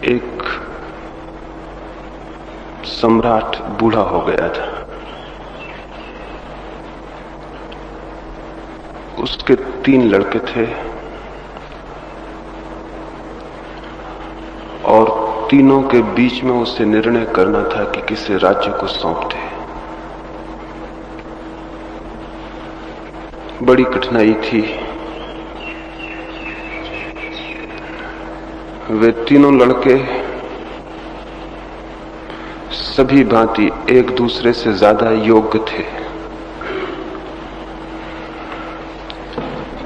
एक सम्राट बूढ़ा हो गया था। उसके 3 लड़के थे और तीनों के बीच में उसे निर्णय करना था कि किसे राज्य को सौंप दे। बड़ी कठिनाई थी। वे तीनों लड़के सभी भांति एक दूसरे से ज्यादा योग्य थे।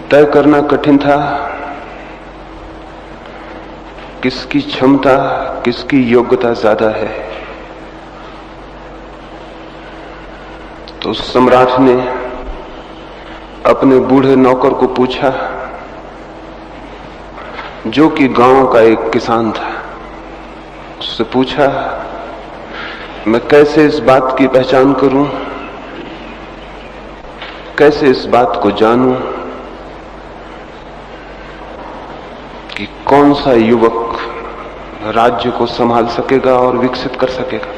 तय करना कठिन था किसकी क्षमता, किसकी योग्यता ज्यादा है। तो सम्राट ने अपने बूढ़े नौकर को पूछा, जो कि गांव का एक किसान था। उससे पूछा, मैं कैसे इस बात की पहचान करूं, कैसे इस बात को जानूं कि कौन सा युवक राज्य को संभाल सकेगा और विकसित कर सकेगा।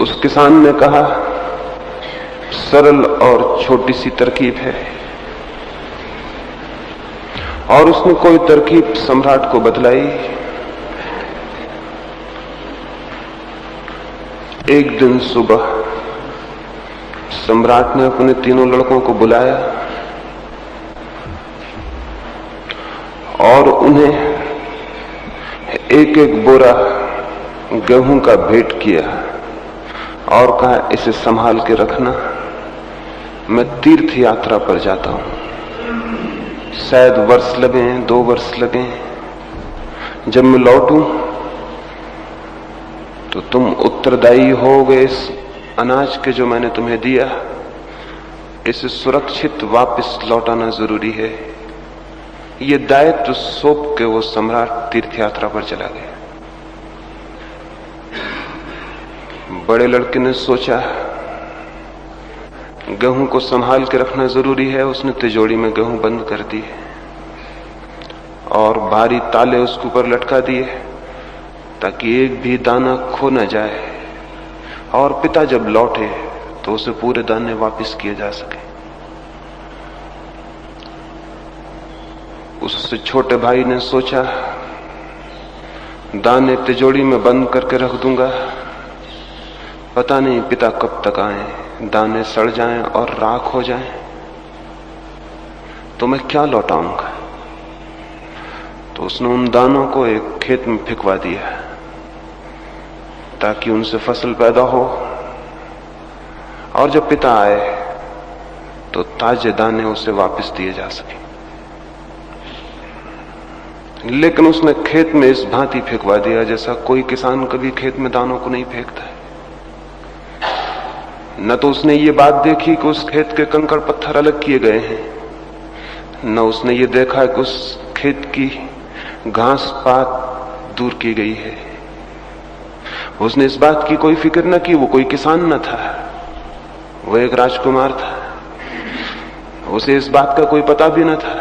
उस किसान ने कहा, सरल और छोटी सी तरकीब है। और उसने कोई तरकीब सम्राट को बतलाई। एक दिन सुबह सम्राट ने अपने तीनों लड़कों को बुलाया और उन्हें एक एक बोरा गेहूं का भेंट किया और कहा, इसे संभाल के रखना, मैं तीर्थ यात्रा पर जाता हूं। शायद वर्ष लगे, 2 वर्ष लगे। जब मैं लौटूं तो तुम उत्तरदायी होगे इस अनाज के जो मैंने तुम्हें दिया। इसे सुरक्षित वापस लौटाना जरूरी है। ये दायित्व सौंप के वो सम्राट तीर्थ यात्रा पर चला गया। बड़े लड़के ने सोचा, गेहूं को संभाल के रखना जरूरी है। उसने तिजोरी में गेहूं बंद कर दिए और भारी ताले उसके ऊपर लटका दिए ताकि एक भी दाना खो न जाए। और पिता जब लौटे तो उसे पूरे दाने वापस किए जा सके। उससे छोटे भाई ने सोचा, दाने तिजोरी में बंद करके रख दूंगा, पता नहीं पिता कब तक आए, दाने सड़ जाएं और राख हो जाएं तो मैं क्या लौटाऊंगा। तो उसने उन दानों को एक खेत में फेंकवा दिया ताकि उनसे फसल पैदा हो और जब पिता आए तो ताजे दाने उसे वापस दिए जा सके। लेकिन उसने खेत में इस भांति फेंकवा दिया जैसा कोई किसान कभी खेत में दानों को नहीं फेंकता है। न तो उसने ये बात देखी कि उस खेत के कंकड़ पत्थर अलग किए गए हैं, न उसने ये देखा कि उस खेत की घास पात दूर की गई है। उसने इस बात की कोई फिक्र न की। वो कोई किसान न था, वो एक राजकुमार था। उसे इस बात का कोई पता भी न था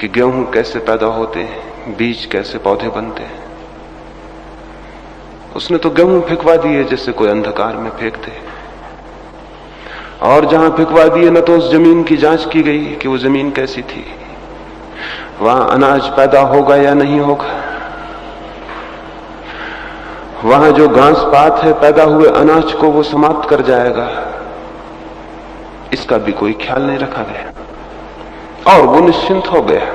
कि गेहूं कैसे पैदा होते हैं, बीज कैसे पौधे बनते हैं। उसने तो गेहूं फेंकवा दिए जैसे कोई अंधकार में फेंकते। और जहां फेंकवा दिए न तो उस जमीन की जांच की गई कि वो जमीन कैसी थी, वहां अनाज पैदा होगा या नहीं होगा, वहां जो घास पात है पैदा हुए अनाज को वो समाप्त कर जाएगा, इसका भी कोई ख्याल नहीं रखा गया। और वो निश्चिंत हो गया।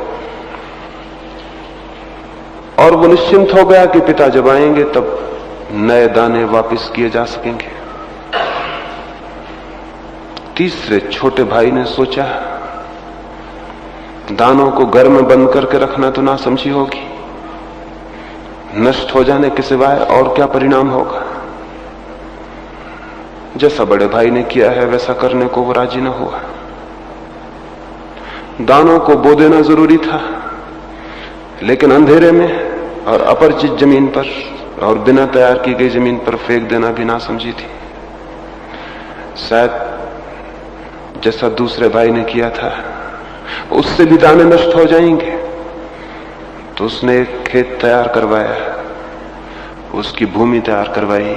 और वो निश्चिंत हो गया कि पिता जब आएंगे तब नए दाने वापस किए जा सकेंगे। तीसरे छोटे भाई ने सोचा, दानों को घर में बंद करके रखना तो ना समझी होगी, नष्ट हो जाने के सिवाय और क्या परिणाम होगा। जैसा बड़े भाई ने किया है वैसा करने को वो राजी न हुआ। दानों को बो देना जरूरी था, लेकिन अंधेरे में और अपरिचित जमीन पर और बिना तैयार की गई जमीन पर फेंक देना भी ना समझी थी। शायद जैसा दूसरे भाई ने किया था, उससे भी दाने नष्ट हो जाएंगे। तो उसने एक खेत तैयार करवाया, उसकी भूमि तैयार करवाई,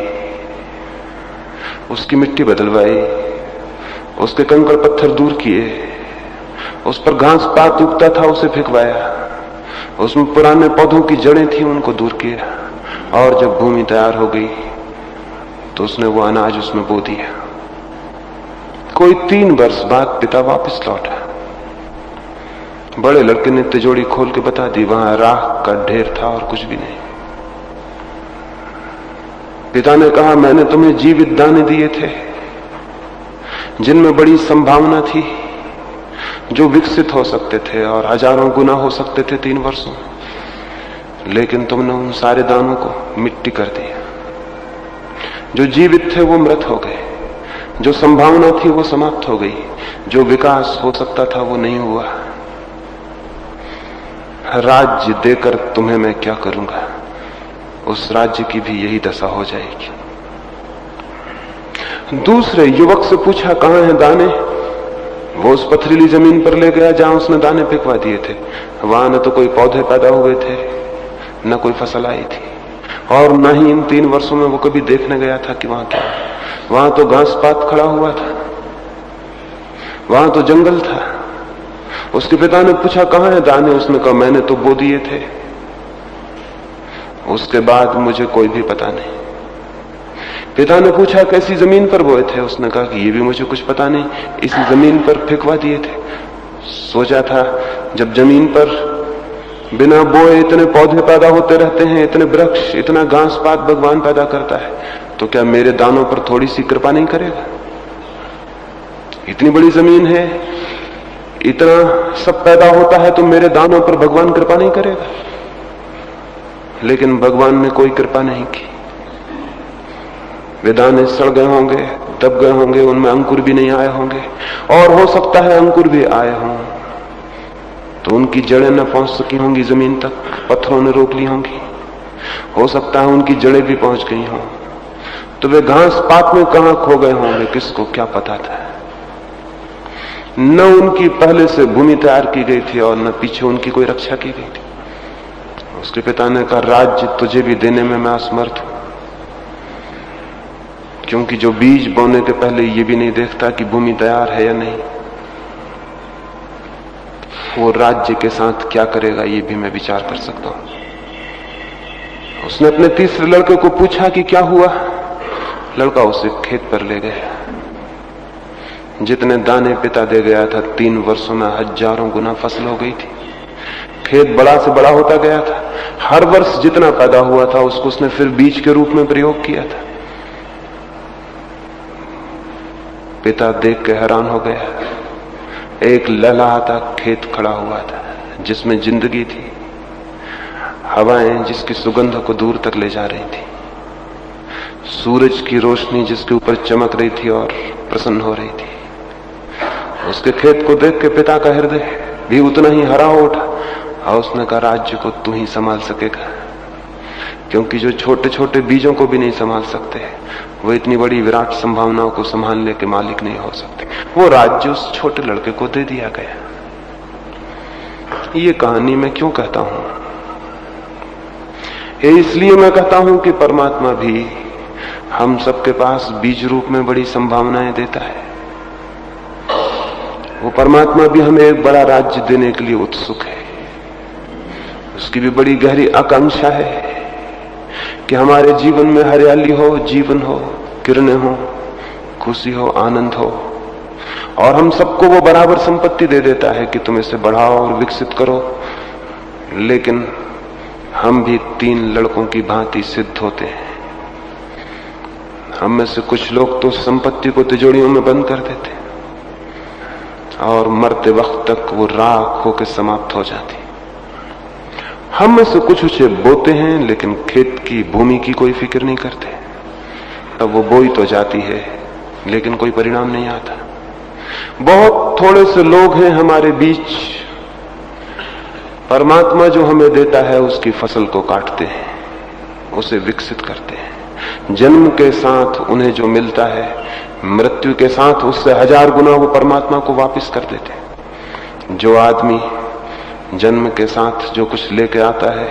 उसकी मिट्टी बदलवाई, उसके कंकड़ पत्थर दूर किए, उस पर घास पात उगता था उसे फेंकवाया, उसमें पुराने पौधों की जड़ें थी उनको दूर किया, और जब भूमि तैयार हो गई तो उसने वो अनाज उसमें बो दिया। कोई 3 वर्ष बाद पिता वापस लौटा। बड़े लड़के ने तिजोरी खोल के बता दी, वहां राख का ढेर था और कुछ भी नहीं। पिता ने कहा, मैंने तुम्हें जीवित दाने दिए थे जिनमें बड़ी संभावना थी, जो विकसित हो सकते थे और हजारों गुना हो सकते थे 3 वर्षों में, लेकिन तुमने उन सारे दानों को मिट्टी कर दिया। जो जीवित थे वो मृत हो गए, जो संभावना थी वो समाप्त हो गई, जो विकास हो सकता था वो नहीं हुआ। राज्य देकर तुम्हें मैं क्या करूंगा, उस राज्य की भी यही दशा हो जाएगी। दूसरे युवक से पूछा, कहां हैं दाने? वो उस पथरीली जमीन पर ले गया जहां उसने दाने फेंकवा दिए थे। वहां न तो कोई पौधे पैदा हुए थे, न कोई फसल आई थी, और न ही इन 3 वर्षों में वो कभी देखने गया था कि वहां क्या है। वहां तो घास पात खड़ा हुआ था, वहां तो जंगल था। उसके पिता ने पूछा, कहां है दाने? उसने कहा, मैंने तो बो दिए थे, उसके बाद मुझे कोई भी पता नहीं। पिता ने पूछा, कैसी जमीन पर बोए थे? उसने कहा कि ये भी मुझे कुछ पता नहीं, इसी जमीन पर फेंकवा दिए थे। सोचा था जब जमीन पर बिना बोए इतने पौधे पैदा होते रहते हैं, इतने वृक्ष, इतना घास पात भगवान पैदा करता है, तो क्या मेरे दानों पर थोड़ी सी कृपा नहीं करेगा? इतनी बड़ी जमीन है, इतना सब पैदा होता है, तो मेरे दानों पर भगवान कृपा नहीं करेगा? लेकिन भगवान ने कोई कृपा नहीं की। वे दाने सड़ गए होंगे, दब गए होंगे, उनमें अंकुर भी नहीं आए होंगे, और हो सकता है अंकुर भी आए हों तो उनकी जड़ें न पहुंच सकी होंगी जमीन तक, पत्थरों ने रोक ली होंगी। हो सकता है उनकी जड़ें भी पहुंच गई हों, तो वे घास पात में कहां खो गए होंगे, किसको क्या पता था। न उनकी पहले से भूमि तैयार की गई थी और न पीछे उनकी कोई रक्षा की गई थी। उसके पिता ने कहा, राज्य तुझे भी देने में मैं असमर्थ हूं, क्योंकि जो बीज बोने के पहले ये भी नहीं देखता कि भूमि तैयार है या नहीं, वो राज्य के साथ क्या करेगा ये भी मैं विचार कर सकता हूं। उसने अपने तीसरे लड़के को पूछा कि क्या हुआ? लड़का उसे खेत पर ले गया। जितने दाने पिता दे गया था, 3 वर्षों में हजारों गुना फसल हो गई थी। खेत बड़ा से बड़ा होता गया था। हर वर्ष जितना पैदा हुआ था उसको उसने फिर बीज के रूप में प्रयोग किया था। पिता देख के हैरान हो गया। एक लहलहाता खेत खड़ा हुआ था जिसमें जिंदगी थी, हवाएं जिसकी सुगंध को दूर तक ले जा रही थी, सूरज की रोशनी जिसके ऊपर चमक रही थी और प्रसन्न हो रही थी। उसके खेत को देख के पिता का हृदय भी उतना ही हरा उठा, और उसने कहा, राज्य को तू ही संभाल सकेगा, क्योंकि जो छोटे छोटे बीजों को भी नहीं संभाल सकते, वो इतनी बड़ी विराट संभावनाओं को संभालने के मालिक नहीं हो सकते। वो राज्य उस छोटे लड़के को दे दिया गया। ये कहानी मैं क्यों कहता हूं? ये इसलिए मैं कहता हूं कि परमात्मा भी हम सबके पास बीज रूप में बड़ी संभावनाएं देता है। वो परमात्मा भी हमें एक बड़ा राज्य देने के लिए उत्सुक है। उसकी भी बड़ी गहरी आकांक्षा है कि हमारे जीवन में हरियाली हो, जीवन हो, किरणें हो, खुशी हो, आनंद हो, और हम सबको वो बराबर संपत्ति दे देता है कि तुम इसे बढ़ाओ और विकसित करो। लेकिन हम भी 3 लड़कों की भांति सिद्ध होते हैं। हम में से कुछ लोग तो संपत्ति को तिजोरियों में बंद कर देते और मरते वक्त तक वो राख होकर समाप्त हो जाती। हम में से कुछ उसे बोते हैं, लेकिन खेत की भूमि की कोई फिक्र नहीं करते। तब वो बोई तो जाती है, लेकिन कोई परिणाम नहीं आता। बहुत थोड़े से लोग हैं हमारे बीच, परमात्मा जो हमें देता है उसकी फसल को काटते हैं, उसे विकसित करते हैं। जन्म के साथ उन्हें जो मिलता है, मृत्यु के साथ उससे 1000 गुना वो परमात्मा को वापस कर देते हैं। जो आदमी जन्म के साथ जो कुछ लेके आता है,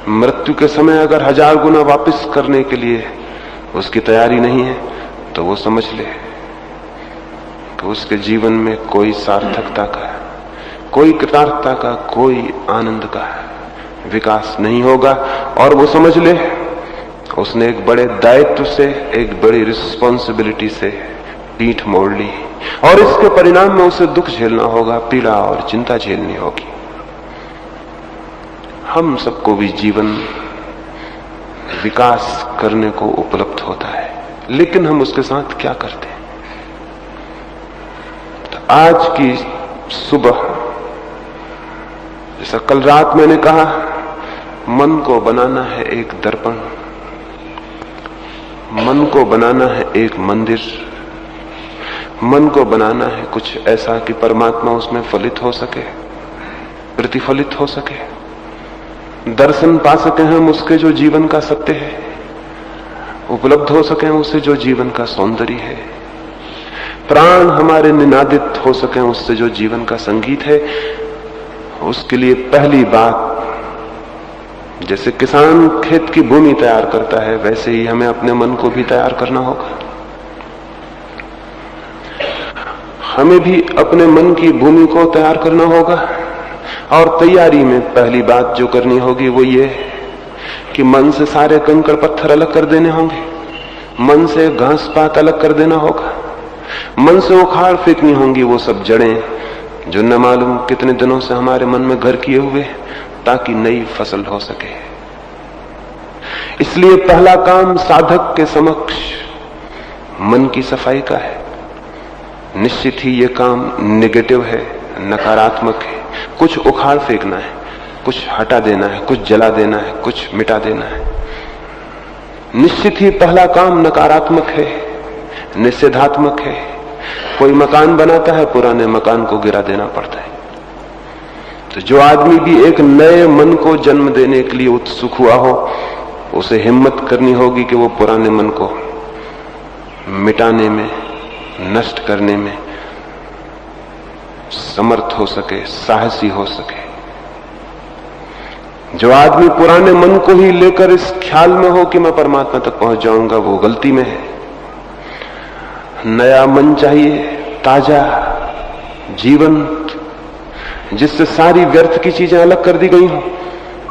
मृत्यु के समय अगर 1000 गुना वापस करने के लिए उसकी तैयारी नहीं है तो वो समझ ले कि उसके जीवन में कोई सार्थकता का, कोई कृतार्थता का, कोई आनंद का विकास नहीं होगा। और वो समझ ले उसने एक बड़े दायित्व से, एक बड़ी रिस्पॉन्सिबिलिटी से पीठ मोड़ ली, और इसके परिणाम में उसे दुख झेलना होगा, पीड़ा और चिंता झेलनी होगी। हम सबको भी जीवन विकास करने को उपलब्ध होता है, लेकिन हम उसके साथ क्या करते हैं? तो आज की सुबह, जैसा कल रात मैंने कहा, मन को बनाना है एक दर्पण, मन को बनाना है एक मंदिर, मन को बनाना है कुछ ऐसा कि परमात्मा उसमें फलित हो सके, प्रतिफलित हो सके, दर्शन पा सके हम उसके जो जीवन का सत्य है, उपलब्ध हो सके उससे जो जीवन का सौंदर्य है, प्राण हमारे निनादित हो सके उससे जो जीवन का संगीत है। उसके लिए पहली बात, जैसे किसान खेत की भूमि तैयार करता है, वैसे ही हमें अपने मन को भी तैयार करना होगा। हमें भी अपने मन की भूमि को तैयार करना होगा, और तैयारी में पहली बात जो करनी होगी वो ये कि मन से सारे कंकड़ पत्थर अलग कर देने होंगे, मन से घास पात अलग कर देना होगा, मन से उखाड़ फेंकनी होंगी वो सब जड़ें जो न मालूम कितने दिनों से हमारे मन में घर किए हुए, ताकि नई फसल हो सके। इसलिए पहला काम साधक के समक्ष मन की सफाई का है। निश्चित ही ये काम नेगेटिव है, नकारात्मक है, कुछ उखाड़ फेंकना है, कुछ हटा देना है, कुछ जला देना है, कुछ मिटा देना है। निश्चित ही पहला काम नकारात्मक है, निषेधात्मक है। कोई मकान बनाता है, पुराने मकान को गिरा देना पड़ता है। तो जो आदमी भी एक नए मन को जन्म देने के लिए उत्सुक हुआ हो, उसे हिम्मत करनी होगी कि वो पुराने मन को मिटाने में, नष्ट करने में समर्थ हो सके, साहसी हो सके। जो आदमी पुराने मन को ही लेकर इस ख्याल में हो कि मैं परमात्मा तक पहुंच जाऊंगा, वो गलती में है। नया मन चाहिए, ताजा, जीवंत, जिससे सारी व्यर्थ की चीजें अलग कर दी गई हो,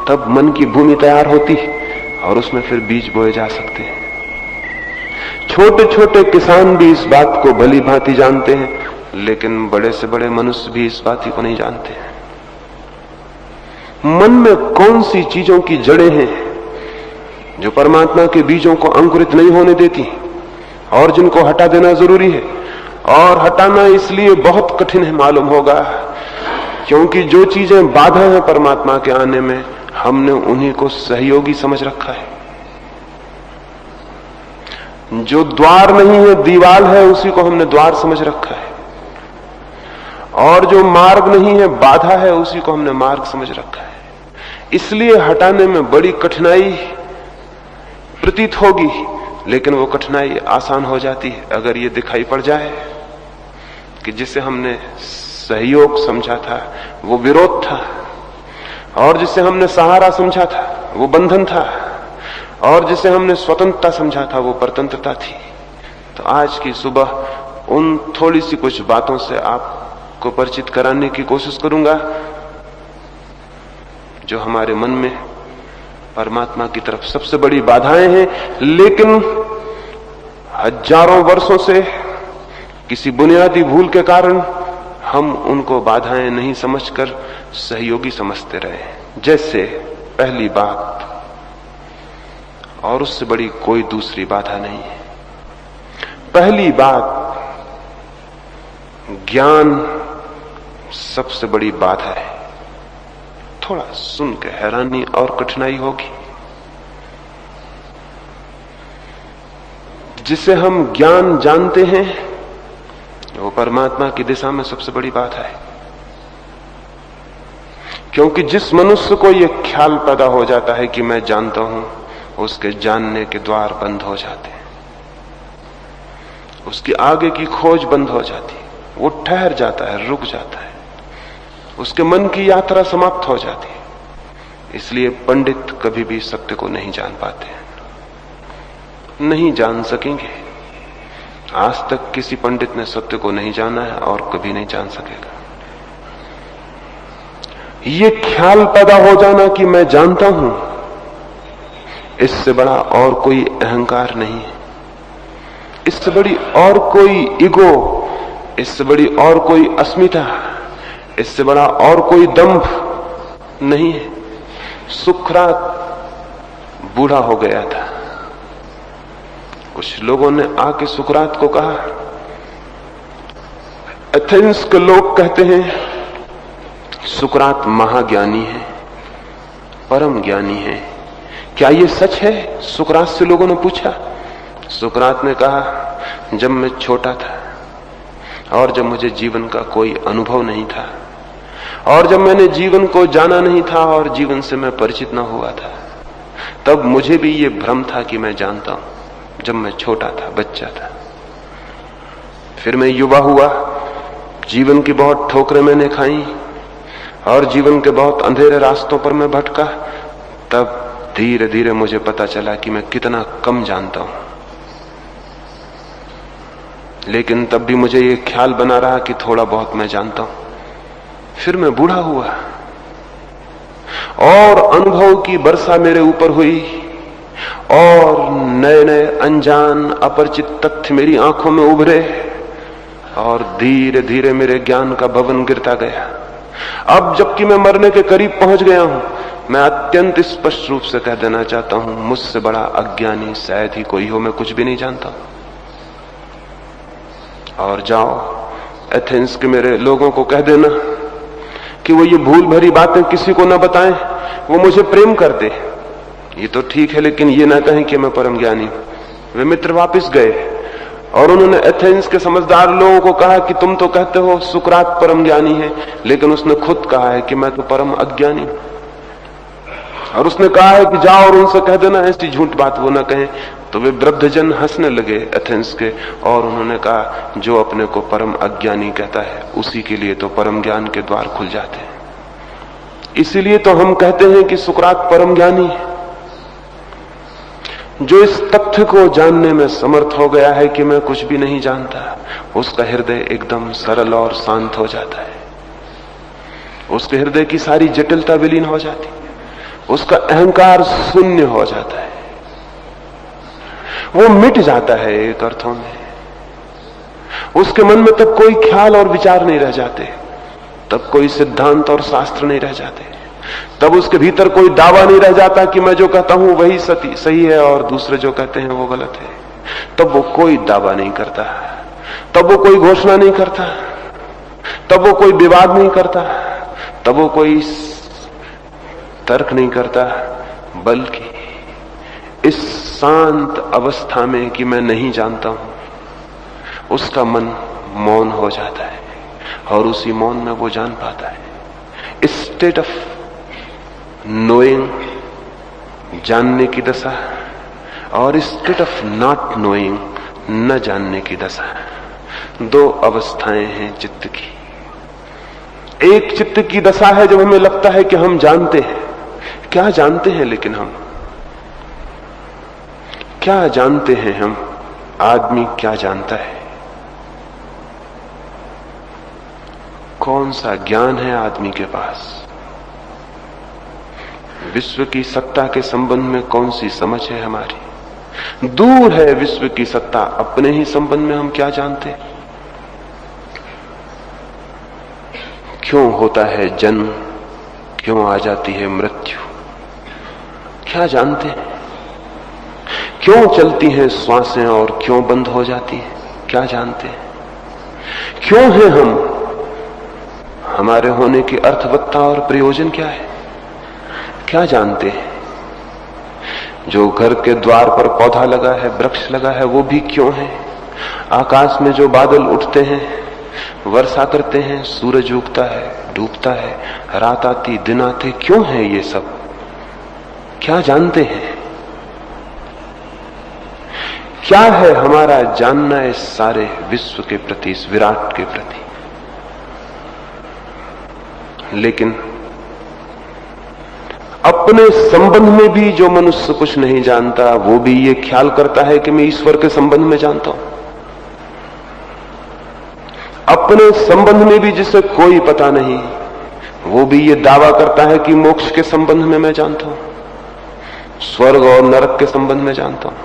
तब मन की भूमि तैयार होती और उसमें फिर बीज बोए जा सकते हैं। छोटे छोटे किसान भी इस बात को भली भांति जानते हैं, लेकिन बड़े से बड़े मनुष्य भी इस बात को नहीं जानते हैं। मन में कौन सी चीजों की जड़ें हैं जो परमात्मा के बीजों को अंकुरित नहीं होने देती और जिनको हटा देना जरूरी है। और हटाना इसलिए बहुत कठिन है मालूम होगा, क्योंकि जो चीजें बाधा है परमात्मा के आने में, हमने उन्हीं को सहयोगी समझ रखा है। जो द्वार नहीं है, दीवार है, उसी को हमने द्वार समझ रखा है। और जो मार्ग नहीं है, बाधा है, उसी को हमने मार्ग समझ रखा है। इसलिए हटाने में बड़ी कठिनाई प्रतीत होगी, लेकिन वो कठिनाई आसान हो जाती है अगर ये दिखाई पड़ जाए कि जिसे हमने सहयोग समझा था वो विरोध था, और जिसे हमने सहारा समझा था वो बंधन था, और जिसे हमने स्वतंत्रता समझा था वो परतंत्रता थी। तो आज की सुबह उन थोड़ी सी कुछ बातों से आपको परिचित कराने की कोशिश करूंगा जो हमारे मन में परमात्मा की तरफ सबसे बड़ी बाधाएं हैं, लेकिन हजारों वर्षों से किसी बुनियादी भूल के कारण हम उनको बाधाएं नहीं समझकर सहयोगी समझते रहे। जैसे पहली बात, और उससे बड़ी कोई दूसरी बाधा नहीं है। पहली बात, ज्ञान सबसे बड़ी बाधा है। थोड़ा सुन के हैरानी और कठिनाई होगी। जिसे हम ज्ञान जानते हैं वो परमात्मा की दिशा में सबसे बड़ी बात है, क्योंकि जिस मनुष्य को यह ख्याल पैदा हो जाता है कि मैं जानता हूं, उसके जानने के द्वार बंद हो जाते हैं, उसकी आगे की खोज बंद हो जाती है, वो ठहर जाता है, रुक जाता है। उसके मन की यात्रा समाप्त हो जाती है। इसलिए पंडित कभी भी सत्य को नहीं जान पाते, नहीं जान सकेंगे। आज तक किसी पंडित ने सत्य को नहीं जाना है और कभी नहीं जान सकेगा। ये ख्याल पैदा हो जाना कि मैं जानता हूं, इससे बड़ा और कोई अहंकार नहीं है, इससे बड़ी और कोई ईगो, इससे बड़ी और कोई अस्मिता, इससे बड़ा और कोई दंभ नहीं है। सुकरात बूढ़ा हो गया था। कुछ लोगों ने आके सुकरात को कहा, एथेंस के लोग कहते हैं सुकरात महाज्ञानी है, परम ज्ञानी है, क्या ये सच है? सुकरात से लोगों ने पूछा। सुकरात ने कहा, जब मैं छोटा था और जब मुझे जीवन का कोई अनुभव नहीं था और जब मैंने जीवन को जाना नहीं था और जीवन से मैं परिचित न हुआ था, तब मुझे भी ये भ्रम था कि मैं जानता हूं। जब मैं छोटा था, बच्चा था, फिर मैं युवा हुआ, जीवन की बहुत ठोकरें मैंने खाई और जीवन के बहुत अंधेरे रास्तों पर मैं भटका, तब धीरे धीरे मुझे पता चला कि मैं कितना कम जानता हूं। लेकिन तब भी मुझे ये ख्याल बना रहा कि थोड़ा बहुत मैं जानता हूं। फिर मैं बूढ़ा हुआ और अनुभव की वर्षा मेरे ऊपर हुई और नए नए अनजान अपरिचित तथ्य मेरी आंखों में उभरे और धीरे धीरे मेरे ज्ञान का भवन गिरता गया। अब जबकि मैं मरने के करीब पहुंच गया हूं, मैं अत्यंत स्पष्ट रूप से कह देना चाहता हूं, मुझसे बड़ा अज्ञानी शायद ही कोई हो, मैं कुछ भी नहीं जानता। और जाओ एथेंस के मेरे लोगों को कह देना कि वो ये भूल भरी बातें किसी को न बताएं, वो मुझे प्रेम कर दे, ये तो ठीक है, लेकिन ये ना कहें कि मैं परम ज्ञानी हूं। वे मित्र वापस गए और उन्होंने एथेंस के समझदार लोगों को कहा कि तुम तो कहते हो सुकरात परम ज्ञानी है, लेकिन उसने खुद कहा है कि मैं तो परम अज्ञानी हूं। और उसने कहा है कि जाओ और उनसे कह देना ऐसी झूठ बात वो ना कहें। तो वे वृद्धजन हंसने लगे एथेंस के और उन्होंने कहा, जो अपने को परम अज्ञानी कहता है उसी के लिए तो परम ज्ञान के द्वार खुल जाते हैं। इसीलिए तो हम कहते हैं कि सुकरात परम ज्ञानी है, जो इस तथ्य को जानने में समर्थ हो गया है कि मैं कुछ भी नहीं जानता, उसका हृदय एकदम सरल और शांत हो जाता है, उसके हृदय की सारी जटिलता विलीन हो जाती, उसका अहंकार शून्य हो जाता है, वो मिट जाता है एक अर्थों में। उसके मन में तब कोई ख्याल और विचार नहीं रह जाते, तब कोई सिद्धांत और शास्त्र नहीं रह जाते, तब उसके भीतर कोई दावा नहीं रह जाता कि मैं जो कहता हूं वही सही है और दूसरे जो कहते हैं वो गलत है। तब वो कोई दावा नहीं करता, तब वो कोई घोषणा नहीं करता, तब वो कोई विवाद नहीं करता, तब वो कोई तर्क नहीं करता, बल्कि इस शांत अवस्था में कि मैं नहीं जानता हूं, उसका मन मौन हो जाता है और उसी मौन में वो जान पाता है। स्टेट ऑफ नोइंग, जानने की दशा, और स्टेट ऑफ नॉट नोइंग, न जानने की दशा। दो अवस्थाएं हैं चित्त की। एक चित्त की दशा है जब हमें लगता है कि हम जानते हैं। क्या जानते हैं? लेकिन हम क्या जानते हैं? हम आदमी क्या जानता है? कौन सा ज्ञान है आदमी के पास? विश्व की सत्ता के संबंध में कौन सी समझ है हमारी? दूर है विश्व की सत्ता, अपने ही संबंध में हम क्या जानते हैं? क्यों होता है जन्म, क्यों आ जाती है मृत्यु, क्या जानते हैं? क्यों चलती हैं श्वासें और क्यों बंद हो जाती हैं, क्या जानते हैं? क्यों हैं हम, हमारे होने की अर्थवत्ता और प्रयोजन क्या है, क्या जानते हैं? जो घर के द्वार पर पौधा लगा है, वृक्ष लगा है, वो भी क्यों है? आकाश में जो बादल उठते हैं, वर्षा करते हैं, सूरज उगता है, डूबता है, रात आती, दिन आते, क्यों है ये सब? क्या जानते हैं? क्या है हमारा जानना इस सारे विश्व के प्रति, इस विराट के प्रति? लेकिन अपने संबंध में भी जो मनुष्य कुछ नहीं जानता, वो भी ये ख्याल करता है कि मैं ईश्वर के संबंध में जानता हूं। अपने संबंध में भी जिसे कोई पता नहीं, वो भी ये दावा करता है कि मोक्ष के संबंध में मैं जानता हूं, स्वर्ग और नरक के संबंध में जानता हूं।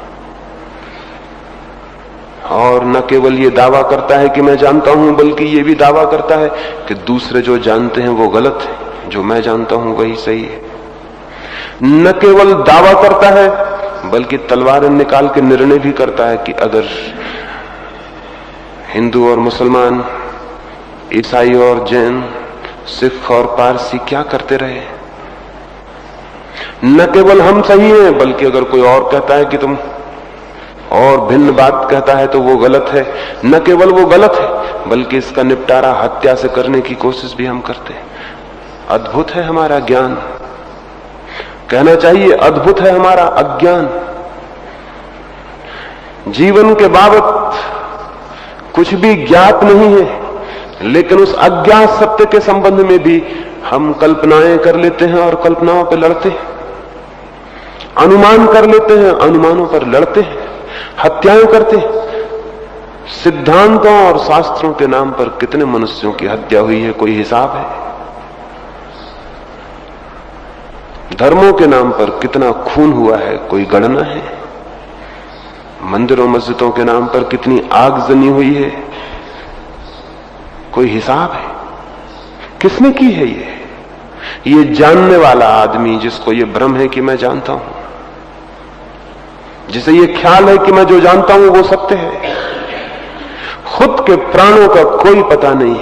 और न केवल ये दावा करता है कि मैं जानता हूं, बल्कि ये भी दावा करता है कि दूसरे जो जानते हैं वो गलत है, जो मैं जानता हूं वही सही है। न केवल दावा करता है, बल्कि तलवारें निकाल के निर्णय भी करता है कि अगर हिंदू और मुसलमान, ईसाई और जैन, सिख और पारसी क्या करते रहे, न केवल हम सही हैं, बल्कि अगर कोई और कहता है कि तुम और भिन्न बात कहता है तो वो गलत है। न केवल वो गलत है, बल्कि इसका निपटारा हत्या से करने की कोशिश भी हम करते हैं। अद्भुत है हमारा ज्ञान, कहना चाहिए अद्भुत है हमारा अज्ञान। जीवन के बाबत कुछ भी ज्ञात नहीं है, लेकिन उस अज्ञात सत्य के संबंध में भी हम कल्पनाएं कर लेते हैं और कल्पनाओं पर लड़ते हैं, अनुमान कर लेते हैं, अनुमानों पर लड़ते हैं, हत्याएं करते हैं। सिद्धांतों और शास्त्रों के नाम पर कितने मनुष्यों की हत्या हुई है, कोई हिसाब है? धर्मों के नाम पर कितना खून हुआ है, कोई गणना है? मंदिरों मस्जिदों के नाम पर कितनी आग जनी हुई है, कोई हिसाब है? किसने की है ये जानने वाला आदमी जिसको ये भ्रम है कि मैं जानता हूं, जिसे ये ख्याल है कि मैं जो जानता हूं वो सत्य है, खुद के प्राणों का कोई पता नहीं,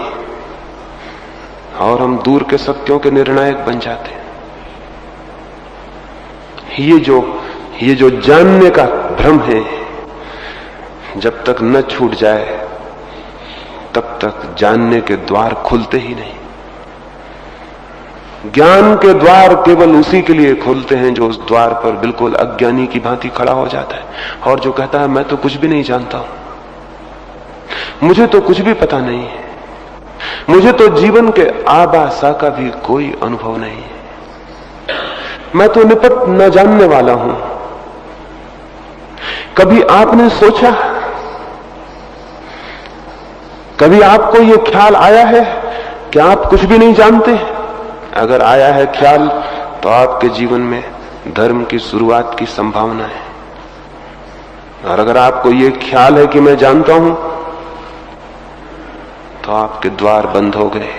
और हम दूर के सत्यों के निर्णायक बन जाते हैं। ये जो जानने का भ्रम है, जब तक न छूट जाए तब तक जानने के द्वार खुलते ही नहीं। ज्ञान के द्वार केवल उसी के लिए खुलते हैं जो उस द्वार पर बिल्कुल अज्ञानी की भांति खड़ा हो जाता है और जो कहता है मैं तो कुछ भी नहीं जानता हूं, मुझे तो कुछ भी पता नहीं है, मुझे तो जीवन के आबासा का भी कोई अनुभव नहीं है, मैं तो निपट न जानने वाला हूं। कभी आपने सोचा, कभी आपको यह ख्याल आया है कि आप कुछ भी नहीं जानते? अगर आया है ख्याल, तो आपके जीवन में धर्म की शुरुआत की संभावना है। और अगर आपको यह ख्याल है कि मैं जानता हूं, तो आपके द्वार बंद हो गए,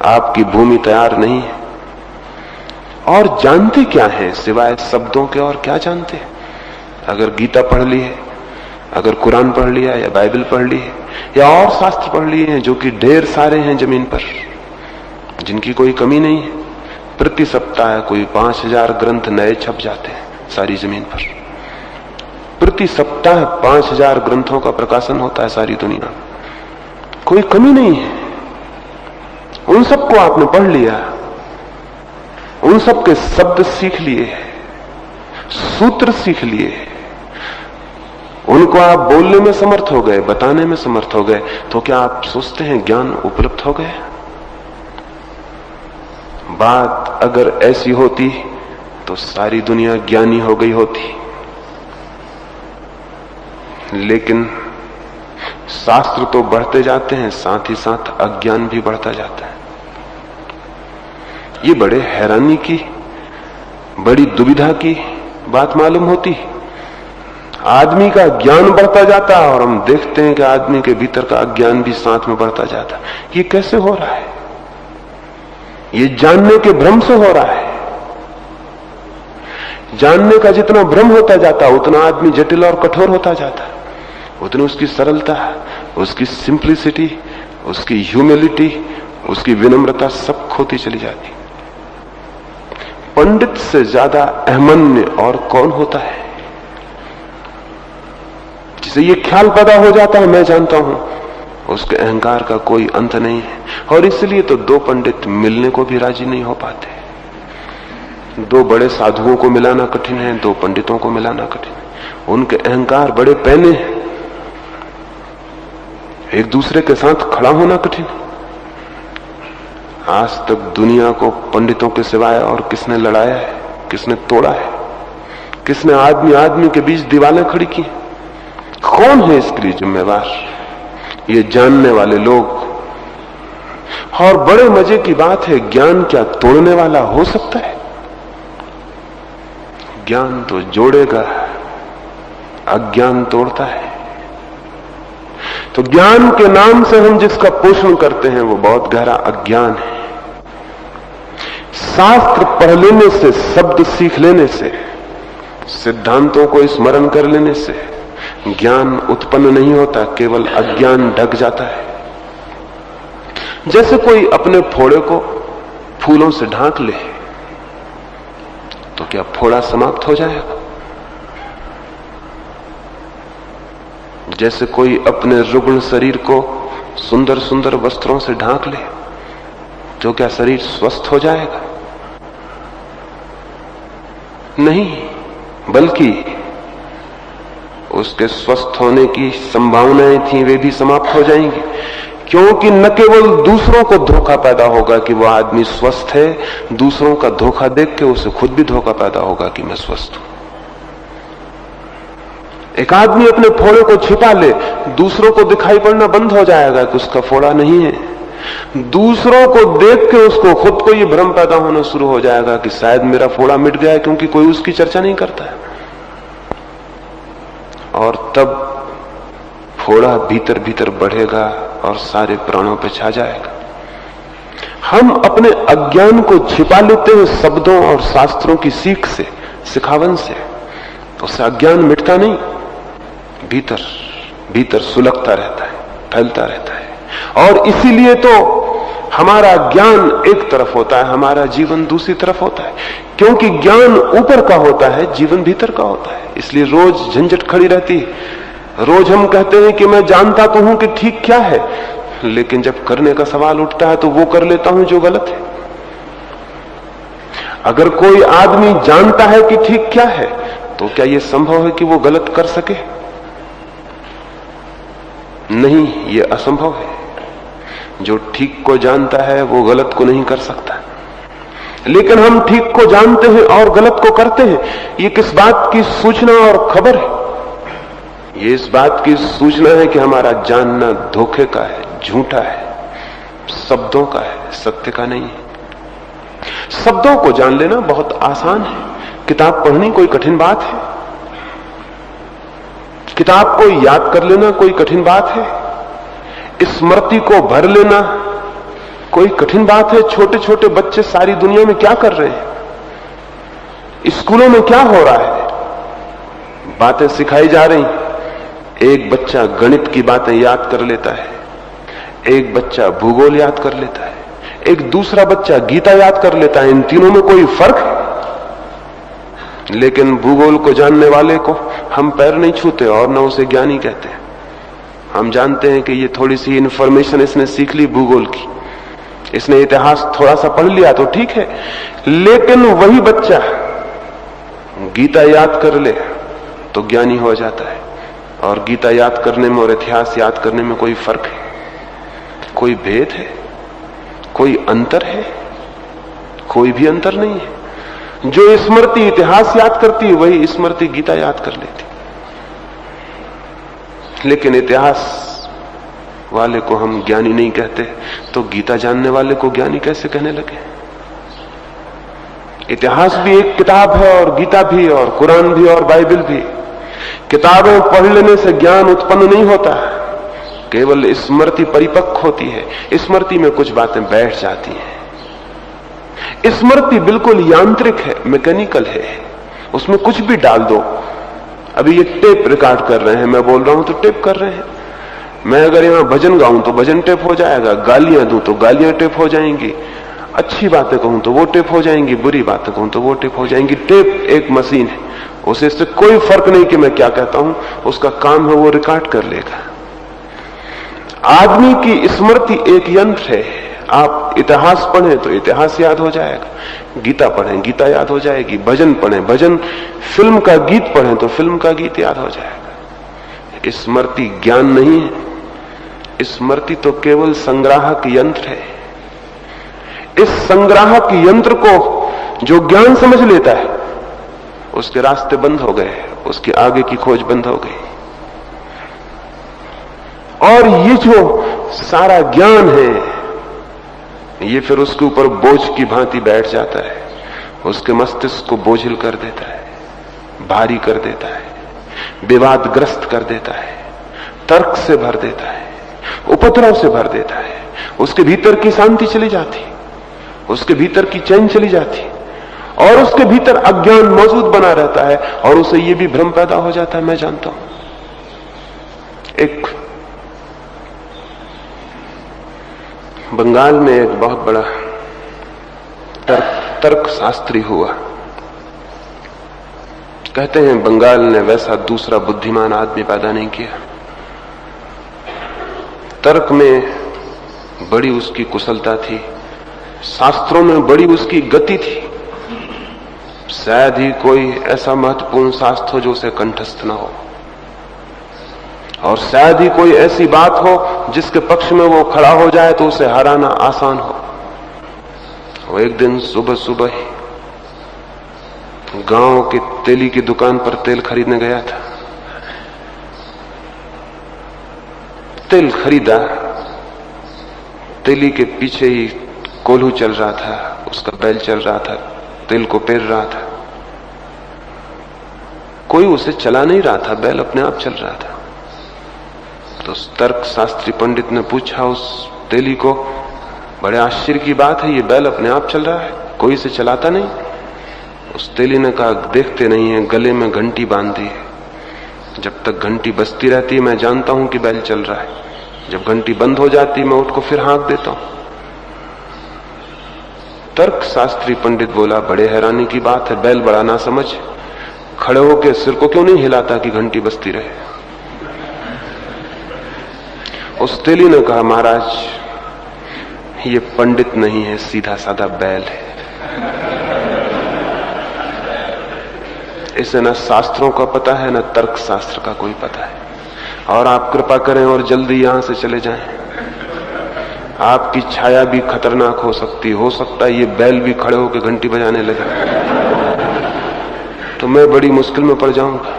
आपकी भूमि तैयार नहीं है। और जानते क्या है सिवाय शब्दों के, और क्या जानते? अगर गीता पढ़ ली है, अगर कुरान पढ़ लिया, या बाइबल पढ़ ली है, या और शास्त्र पढ़ लिए हैं, जो कि ढेर सारे हैं जमीन पर, जिनकी कोई कमी नहीं है। प्रति सप्ताह कोई 5000 ग्रंथ नए छप जाते हैं सारी जमीन पर। प्रति सप्ताह 5000 ग्रंथों का प्रकाशन होता है सारी दुनिया में, कोई कमी नहीं है। उन सबको आपने पढ़ लिया, उन सबके शब्द सीख लिए, सूत्र सीख लिए, उनको आप बोलने में समर्थ हो गए, बताने में समर्थ हो गए, तो क्या आप सोचते हैं ज्ञान उपलब्ध हो गए? बात अगर ऐसी होती तो सारी दुनिया ज्ञानी हो गई होती, लेकिन शास्त्र तो बढ़ते जाते हैं, साथ ही साथ अज्ञान भी बढ़ता जाता है। ये बड़े हैरानी की, बड़ी दुविधा की बात मालूम होती। आदमी का ज्ञान बढ़ता जाता है और हम देखते हैं कि आदमी के भीतर का अज्ञान भी साथ में बढ़ता जाता है। ये कैसे हो रहा है? ये जानने के भ्रम से हो रहा है। जानने का जितना भ्रम होता जाता है, उतना आदमी जटिल और कठोर होता जाता है, उतनी उसकी सरलता, उसकी सिंप्लिसिटी, उसकी ह्यूमिलिटी, उसकी विनम्रता सब खोती चली जाती। पंडित से ज्यादा अहमन्य और कौन होता है, जिसे ये ख्याल पैदा हो जाता है मैं जानता हूं, उसके अहंकार का कोई अंत नहीं है। और इसलिए तो दो पंडित मिलने को भी राजी नहीं हो पाते। दो बड़े साधुओं को मिलाना कठिन है, दो पंडितों को मिलाना कठिन है। उनके अहंकार बड़े पैने हैं, एक दूसरे के साथ खड़ा होना कठिन है। आज तक दुनिया को पंडितों के सिवाय और किसने लड़ाया है, किसने तोड़ा है, किसने आदमी आदमी के बीच दीवारें खड़ी की? कौन है इसके लिए जिम्मेवार? ये जानने वाले लोग। और बड़े मजे की बात है, ज्ञान क्या तोड़ने वाला हो सकता है? ज्ञान तो जोड़ेगा, अज्ञान तोड़ता है। तो ज्ञान के नाम से हम जिसका पोषण करते हैं वो बहुत गहरा अज्ञान है। शास्त्र पढ़ लेने से, शब्द सीख लेने से, सिद्धांतों को स्मरण कर लेने से ज्ञान उत्पन्न नहीं होता, केवल अज्ञान ढक जाता है। जैसे कोई अपने फोड़े को फूलों से ढांक ले तो क्या फोड़ा समाप्त हो जाएगा? जैसे कोई अपने रुग्ण शरीर को सुंदर सुंदर वस्त्रों से ढांक ले तो क्या शरीर स्वस्थ हो जाएगा? नहीं, बल्कि उसके स्वस्थ होने की संभावनाएं थी वे भी समाप्त हो जाएंगी, क्योंकि न केवल दूसरों को धोखा पैदा होगा कि वह आदमी स्वस्थ है, दूसरों का धोखा देख के उसे खुद भी धोखा पैदा होगा कि मैं स्वस्थ हूं। एक आदमी अपने फोड़े को छिपा ले, दूसरों को दिखाई पड़ना बंद हो जाएगा कि उसका फोड़ा नहीं है। दूसरों को देख के उसको खुद को ये भ्रम पैदा होना शुरू हो जाएगा कि शायद मेरा फोड़ा मिट गया है, क्योंकि कोई उसकी चर्चा नहीं करता है। और तब फोड़ा भीतर भीतर बढ़ेगा और सारे प्राणों पे छा जाएगा। हम अपने अज्ञान को छिपा लेते हैं शब्दों और शास्त्रों की सीख से, सिखावन से। उससे अज्ञान मिटता नहीं, भीतर भीतर सुलगता रहता है, फैलता रहता है। और इसीलिए तो हमारा ज्ञान एक तरफ होता है, हमारा जीवन दूसरी तरफ होता है, क्योंकि ज्ञान ऊपर का होता है, जीवन भीतर का होता है। इसलिए रोज झंझट खड़ी रहती है। रोज हम कहते हैं कि मैं जानता तो हूं कि ठीक क्या है, लेकिन जब करने का सवाल उठता है तो वो कर लेता हूं जो गलत है। अगर कोई आदमी जानता है कि ठीक क्या है, तो क्या यह संभव है कि वो गलत कर सके? नहीं, ये असंभव है। जो ठीक को जानता है वो गलत को नहीं कर सकता। लेकिन हम ठीक को जानते हैं और गलत को करते हैं। ये किस बात की सूचना और खबर है? ये इस बात की सूचना है कि हमारा जानना धोखे का है, झूठा है, शब्दों का है, सत्य का नहीं है। शब्दों को जान लेना बहुत आसान है। किताब पढ़नी कोई कठिन बात है? किताब को याद कर लेना कोई कठिन बात है? स्मृति को भर लेना कोई कठिन बात है? छोटे छोटे बच्चे सारी दुनिया में क्या कर रहे हैं? स्कूलों में क्या हो रहा है? बातें सिखाई जा रही। एक बच्चा गणित की बातें याद कर लेता है, एक बच्चा भूगोल याद कर लेता है, एक दूसरा बच्चा गीता याद कर लेता है। इन तीनों में कोई फर्क है? लेकिन भूगोल को जानने वाले को हम पैर नहीं छूते और न उसे ज्ञानी कहते हैं। हम जानते हैं कि ये थोड़ी सी इंफॉर्मेशन इसने सीख ली भूगोल की, इसने इतिहास थोड़ा सा पढ़ लिया तो ठीक है। लेकिन वही बच्चा गीता याद कर ले तो ज्ञानी हो जाता है। और गीता याद करने में और इतिहास याद करने में कोई फर्क है? कोई भेद है? कोई अंतर है? कोई भी अंतर नहीं है। जो स्मृति इतिहास याद करती है वही स्मृति गीता याद कर लेती। लेकिन इतिहास वाले को हम ज्ञानी नहीं कहते, तो गीता जानने वाले को ज्ञानी कैसे कहने लगे? इतिहास भी एक किताब है और गीता भी और कुरान भी और बाइबल भी। किताबें पढ़ लेने से ज्ञान उत्पन्न नहीं होता, केवल स्मृति परिपक्व होती है। स्मृति में कुछ बातें बैठ जाती हैं। स्मृति बिल्कुल यांत्रिक है, मैकेनिकल है, उसमें कुछ भी डाल दो। अभी ये टेप रिकॉर्ड कर रहे हैं, मैं बोल रहा हूं तो टेप कर रहे हैं। मैं अगर यहां भजन गाऊं तो भजन टेप हो जाएगा, गालियां दूं तो गालियां टेप हो जाएंगी, अच्छी बातें कहूं तो वो टेप हो जाएंगी, बुरी बातें कहूं तो वो टेप हो जाएंगी। टेप एक मशीन है, उसे इससे कोई फर्क नहीं कि मैं क्या कहता हूं, उसका काम है वो रिकॉर्ड कर लेगा। आदमी की स्मृति एक यंत्र है। आप इतिहास पढ़ें तो इतिहास याद हो जाएगा, गीता पढ़ें गीता याद हो जाएगी, भजन पढ़ें भजन, फिल्म का गीत पढ़ें तो फिल्म का गीत याद हो जाएगा। स्मृति ज्ञान नहीं है, स्मृति तो केवल संग्राहक यंत्र है। इस संग्राहक यंत्र को जो ज्ञान समझ लेता है, उसके रास्ते बंद हो गए, उसकी आगे की खोज बंद हो गई। और ये जो सारा ज्ञान है, ये फिर उसके ऊपर बोझ की भांति बैठ जाता है, उसके मस्तिष्क को बोझिल कर देता है, भारी कर देता है, विवादग्रस्त कर देता है, तर्क से भर देता है, उपद्रव से भर देता है। उसके भीतर की शांति चली जाती, उसके भीतर की चैन चली जाती, और उसके भीतर अज्ञान मौजूद बना रहता है, और उसे यह भी भ्रम पैदा हो जाता है। मैं जानता हूं, एक बंगाल में एक बहुत बड़ा तर्क शास्त्री हुआ। कहते हैं बंगाल ने वैसा दूसरा बुद्धिमान आदमी पैदा नहीं किया। तर्क में बड़ी उसकी कुशलता थी, शास्त्रों में बड़ी उसकी गति थी। शायद ही कोई ऐसा महत्वपूर्ण शास्त्र हो जो उसे कंठस्थ न हो, और शायद ही कोई ऐसी बात हो जिसके पक्ष में वो खड़ा हो जाए तो उसे हराना आसान हो। वो एक दिन सुबह सुबह ही गांव के तेली की दुकान पर तेल खरीदने गया था। तेल खरीदा, तेली के पीछे ही कोल्हू चल रहा था, उसका बैल चल रहा था, तेल को पेर रहा था। कोई उसे चला नहीं रहा था, बैल अपने आप चल रहा था। तो उस तर्क शास्त्री पंडित ने पूछा उस तेली को, बड़े आश्चर्य की बात है, ये बैल अपने आप चल रहा है, कोई इसे चलाता नहीं। उस तेली ने कहा, देखते नहीं है, गले में घंटी बांधी है, जब तक घंटी बजती रहती है मैं जानता हूं कि बैल चल रहा है, जब घंटी बंद हो जाती है मैं उसको फिर हाँक देता हूं। तर्क शास्त्री पंडित बोला, बड़े हैरानी की बात है, बैल बड़ा ना समझ, खड़े होकर सिर को क्यों नहीं हिलाता कि घंटी बजती रहे। उस तेली ने कहा, महाराज ये पंडित नहीं है, सीधा साधा बैल है, इसे न शास्त्रों का पता है न तर्क शास्त्र का कोई पता है, और आप कृपा करें और जल्दी यहां से चले जाएं। आपकी छाया भी खतरनाक हो सकता है ये बैल भी खड़े होकर घंटी बजाने लगे तो मैं बड़ी मुश्किल में पड़ जाऊंगा।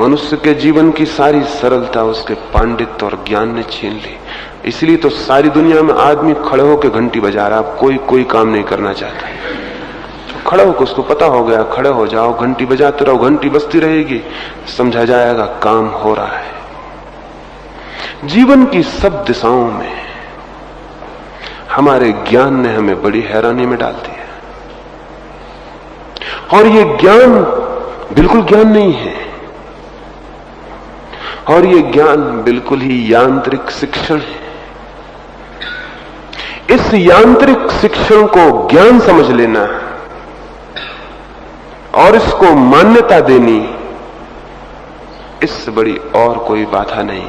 मनुष्य के जीवन की सारी सरलता उसके पांडित्य और ज्ञान ने छीन ली। इसलिए तो सारी दुनिया में आदमी खड़े होकर घंटी बजा रहा है, कोई काम नहीं करना चाहता। खड़े होकर उसको पता हो गया, खड़े हो जाओ, घंटी बजाते रहो, घंटी बजती रहेगी, समझा जाएगा काम हो रहा है। जीवन की सब दिशाओं में हमारे ज्ञान ने हमें बड़ी हैरानी में डाल दिया, और ये ज्ञान बिल्कुल ज्ञान नहीं है, और ये ज्ञान बिल्कुल ही यांत्रिक शिक्षण है। इस यांत्रिक शिक्षण को ज्ञान समझ लेना और इसको मान्यता देनी, इससे बड़ी और कोई बाधा नहीं।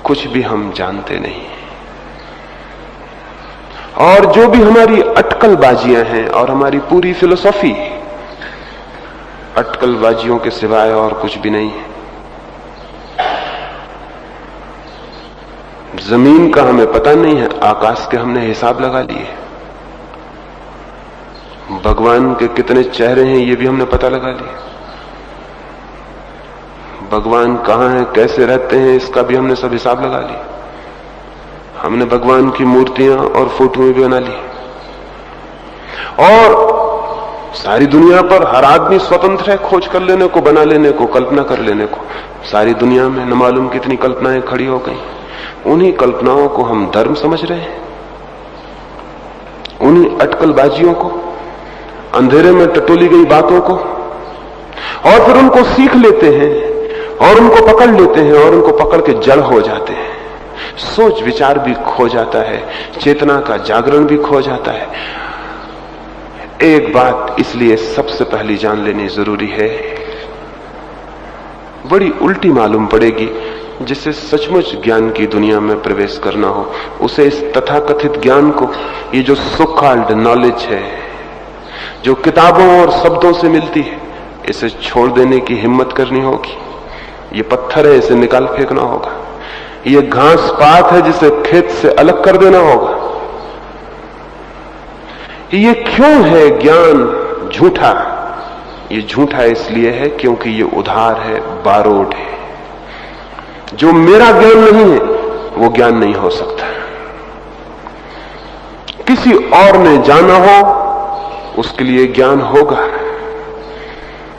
कुछ भी हम जानते नहीं, और जो भी हमारी अटकलबाजियां हैं और हमारी पूरी फिलोसॉफी अटकलबाजियों के सिवाय और कुछ भी नहीं है। जमीन का हमें पता नहीं है, आकाश के हमने हिसाब लगा लिए। भगवान के कितने चेहरे हैं ये भी हमने पता लगा लिया। भगवान कहां है, कैसे रहते हैं, इसका भी हमने सब हिसाब लगा लिया। हमने भगवान की मूर्तियां और फोटो भी बना ली, और सारी दुनिया पर हर आदमी स्वतंत्र है खोज कर लेने को, बना लेने को, कल्पना कर लेने को। सारी दुनिया में न मालूम कितनी कल्पनाएं खड़ी हो गई। उन्हीं कल्पनाओं को हम धर्म समझ रहे हैं, उन्हीं अटकलबाजियों को, अंधेरे में टटोली गई बातों को, और फिर उनको सीख लेते हैं और उनको पकड़ लेते हैं और उनको पकड़ के जड़ हो जाते हैं। सोच विचार भी खो जाता है, चेतना का जागरण भी खो जाता है। एक बात इसलिए सबसे पहली जान लेनी जरूरी है, बड़ी उल्टी मालूम पड़ेगी, जिसे सचमुच ज्ञान की दुनिया में प्रवेश करना हो उसे इस तथाकथित ज्ञान को, ये जो सो कॉल्ड नॉलेज है, जो किताबों और शब्दों से मिलती है, इसे छोड़ देने की हिम्मत करनी होगी। ये पत्थर है, इसे निकाल फेंकना होगा। ये घास पात है जिसे खेत से अलग कर देना होगा। ये क्यों है ज्ञान झूठा? ये झूठा इसलिए है क्योंकि ये उधार है, बारोड है। जो मेरा ज्ञान नहीं है वो ज्ञान नहीं हो सकता। किसी और ने जाना हो उसके लिए ज्ञान होगा,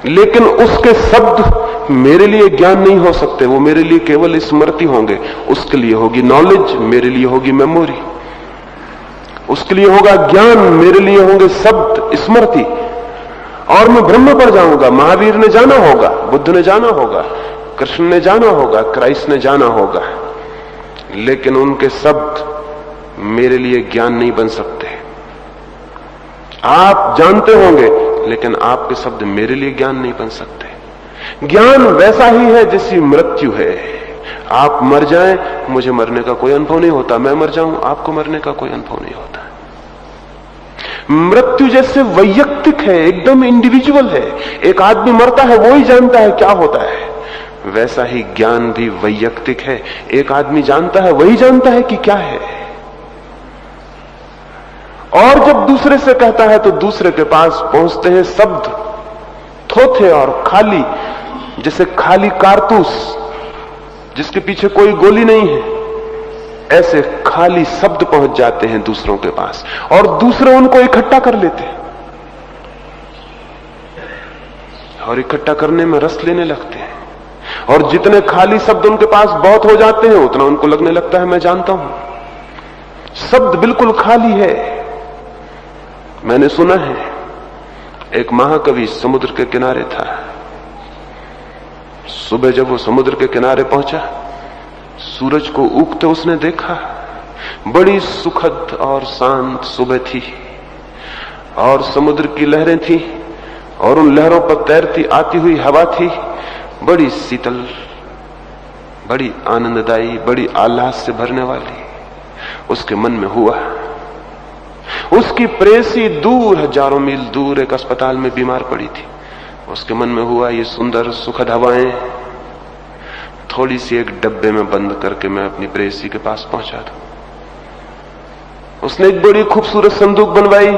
लेकिन उसके शब्द मेरे लिए ज्ञान नहीं हो सकते। वो मेरे लिए केवल स्मृति होंगे। उसके लिए होगी नॉलेज, मेरे लिए होगी मेमोरी। उसके लिए होगा ज्ञान, मेरे लिए होंगे शब्द, स्मृति। और मैं ब्रह्म पर जाऊंगा। महावीर ने जाना होगा, बुद्ध ने जाना होगा, कृष्ण ने जाना होगा, क्राइस्ट ने जाना होगा, लेकिन उनके शब्द मेरे लिए ज्ञान नहीं बन सकते। आप जानते होंगे, लेकिन आपके शब्द मेरे लिए ज्ञान नहीं बन सकते। ज्ञान वैसा ही है जैसी मृत्यु है। आप मर जाएं, मुझे मरने का कोई अनुभव नहीं होता। मैं मर जाऊं, आपको मरने का कोई अनुभव नहीं होता। मृत्यु जैसे वैयक्तिक है, एकदम इंडिविजुअल है। एक आदमी मरता है, वो ही जानता है क्या होता है। वैसा ही ज्ञान भी वैयक्तिक है। एक आदमी जानता है, वही जानता है कि क्या है। और जब दूसरे से कहता है तो दूसरे के पास पहुंचते हैं शब्द थोथे और खाली, जैसे खाली कारतूस जिसके पीछे कोई गोली नहीं है। ऐसे खाली शब्द पहुंच जाते हैं दूसरों के पास, और दूसरे उनको इकट्ठा कर लेते हैं और इकट्ठा करने में रस लेने लगते हैं। और जितने खाली शब्द उनके पास बहुत हो जाते हैं, उतना उनको लगने लगता है मैं जानता हूं। शब्द बिल्कुल खाली है। मैंने सुना है एक महाकवि समुद्र के किनारे था। सुबह जब वो समुद्र के किनारे पहुंचा, सूरज को उगते उसने देखा। बड़ी सुखद और शांत सुबह थी, और समुद्र की लहरें थी, और उन लहरों पर तैरती आती हुई हवा थी, बड़ी शीतल, बड़ी आनंददायी, बड़ी आह्लाद से भरने वाली। उसके मन में हुआ, उसकी प्रेसी दूर, हजारों मील दूर एक अस्पताल में बीमार पड़ी थी। उसके मन में हुआ, ये सुंदर सुखद हवाएं थोड़ी सी एक डब्बे में बंद करके मैं अपनी प्रेसी के पास पहुंचा दूं। उसने एक बड़ी खूबसूरत संदूक बनवाई,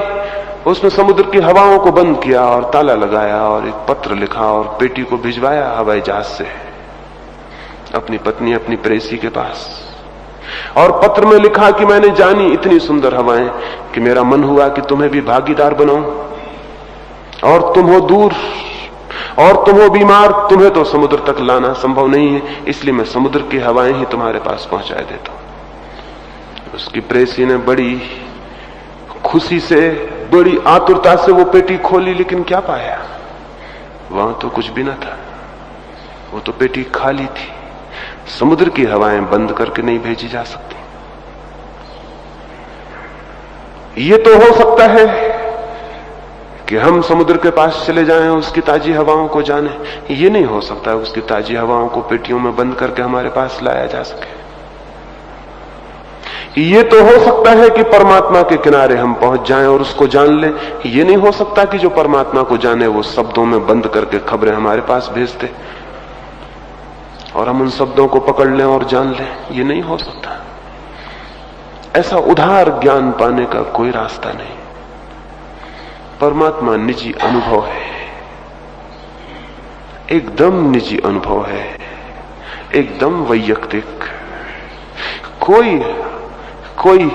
उसमें समुद्र की हवाओं को बंद किया और ताला लगाया, और एक पत्र लिखा और पेटी को भिजवाया हवाई जहाज से अपनी पत्नी, अपनी प्रेसी के पास। और पत्र में लिखा कि मैंने जानी इतनी सुंदर हवाएं कि मेरा मन हुआ कि तुम्हें भी भागीदार बनाऊं, और तुम हो दूर और तुम हो बीमार, तुम्हें तो समुद्र तक लाना संभव नहीं है, इसलिए मैं समुद्र की हवाएं ही तुम्हारे पास पहुंचा देता हूं। उसकी प्रेसी ने बड़ी खुशी से, बड़ी आतुरता से वो पेटी खोली, लेकिन क्या पाया? वहां तो कुछ भी न था। वो तो पेटी खाली थी। समुद्र की हवाएं बंद करके नहीं भेजी जा सकती। ये तो हो सकता है कि हम समुद्र के पास चले जाएं, उसकी ताजी हवाओं को जाने। ये नहीं हो सकता है उसकी ताजी हवाओं को पेटियों में बंद करके हमारे पास लाया जा सके। ये तो हो सकता है कि परमात्मा के किनारे हम पहुंच जाएं और उसको जान लें। ये नहीं हो सकता कि जो परमात्मा को जाने वो शब्दों में बंद करके खबरें हमारे पास भेज दे और हम उन शब्दों को पकड़ लें और जान लें। ये नहीं हो सकता। ऐसा उधार ज्ञान पाने का कोई रास्ता नहीं। परमात्मा निजी अनुभव है, एकदम निजी अनुभव है, एकदम वैयक्तिक। कोई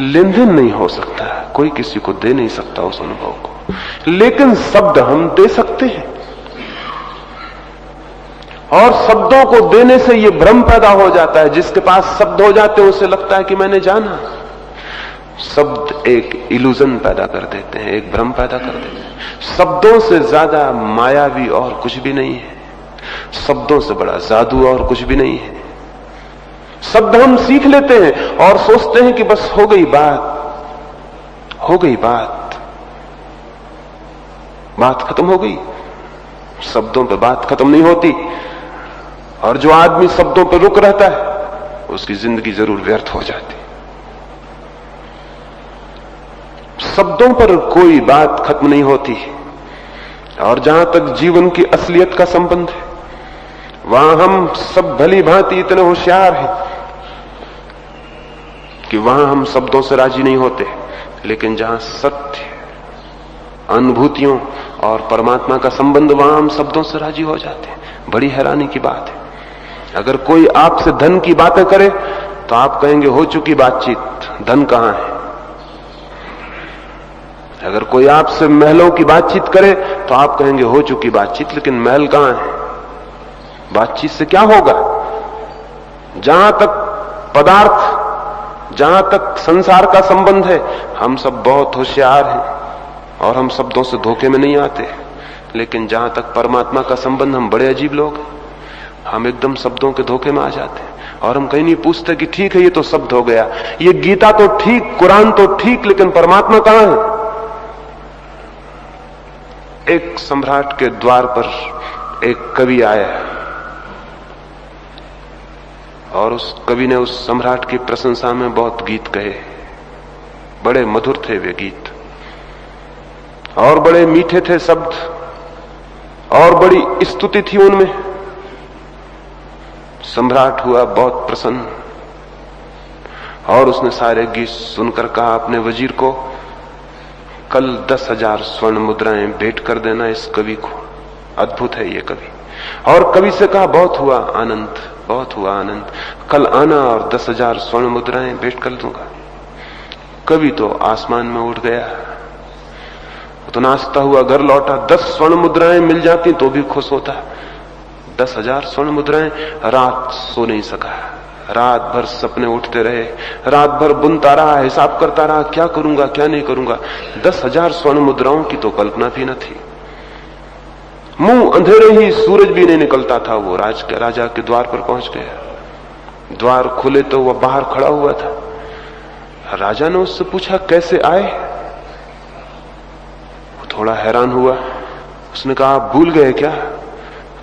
लेन देन नहीं हो सकता, कोई किसी को दे नहीं सकता उस अनुभव को। लेकिन शब्द हम दे सकते हैं, और शब्दों को देने से यह भ्रम पैदा हो जाता है। जिसके पास शब्द हो जाते हैं उसे लगता है कि मैंने जाना। शब्द एक इल्यूजन पैदा कर देते हैं, एक भ्रम पैदा कर देते हैं। शब्दों से ज्यादा मायावी और कुछ भी नहीं है। शब्दों से बड़ा जादू और कुछ भी नहीं है। शब्द हम सीख लेते हैं और सोचते हैं कि बस हो गई बात, हो गई बात, बात खत्म हो गई। शब्दों पे बात खत्म नहीं होती, और जो आदमी शब्दों पे रुक रहता है उसकी जिंदगी जरूर व्यर्थ हो जाती। शब्दों पर कोई बात खत्म नहीं होती, और जहां तक जीवन की असलियत का संबंध है, वहां हम सब भली भांति इतने होशियार हैं कि वहां हम शब्दों से राजी नहीं होते, लेकिन जहां सत्य, अनुभूतियों और परमात्मा का संबंध, वहां हम शब्दों से राजी हो जाते हैं। बड़ी हैरानी की बात है। अगर कोई आपसे धन की बातें करे तो आप कहेंगे हो चुकी बातचीत, धन कहां है। अगर कोई आपसे महलों की बातचीत करे तो आप कहेंगे हो चुकी बातचीत, लेकिन महल कहां है। बातचीत से क्या होगा। जहां तक पदार्थ, जहां तक संसार का संबंध है, हम सब बहुत होशियार हैं और हम शब्दों से धोखे में नहीं आते। लेकिन जहां तक परमात्मा का संबंध, हम बड़े अजीब लोग हैं। हम एकदम शब्दों के धोखे में आ जाते हैं और हम कहीं नहीं पूछते कि ठीक है ये तो शब्द हो गया, ये गीता तो ठीक, कुरान तो ठीक, लेकिन परमात्मा कहां है। एक सम्राट के द्वार पर एक कवि आया और उस कवि ने उस सम्राट की प्रशंसा में बहुत गीत कहे। बड़े मधुर थे वे गीत और बड़े मीठे थे शब्द और बड़ी स्तुति थी उनमें। सम्राट हुआ बहुत प्रसन्न और उसने सारे गीत सुनकर कहा अपने वजीर को, कल 10,000 स्वर्ण मुद्राएं भेंट कर देना इस कवि को। अद्भुत है ये कवि। और कवि से कहा बहुत हुआ आनंद, बहुत हुआ आनंद, कल आना और 10,000 स्वर्ण मुद्राएं भेंट कर दूंगा। कवि तो आसमान में उठ गया, तो नाचता हुआ घर लौटा। 10 स्वर्ण मुद्राएं मिल जाती तो भी खुश होता। 10,000 स्वर्ण मुद्राएं। रात सो नहीं सका, रात भर सपने उठते रहे, रात भर बुनता रहा, हिसाब करता रहा, क्या करूंगा क्या नहीं करूंगा। 10,000 स्वर्ण मुद्राओं की तो कल्पना भी न थी। मुंह अंधेरे ही, सूरज भी नहीं निकलता था, वो राजा के द्वार पर पहुंच गया। द्वार खुले तो वह बाहर खड़ा हुआ था। राजा ने उससे पूछा कैसे आए। वो थोड़ा हैरान हुआ। उसने कहा आप भूल गए क्या,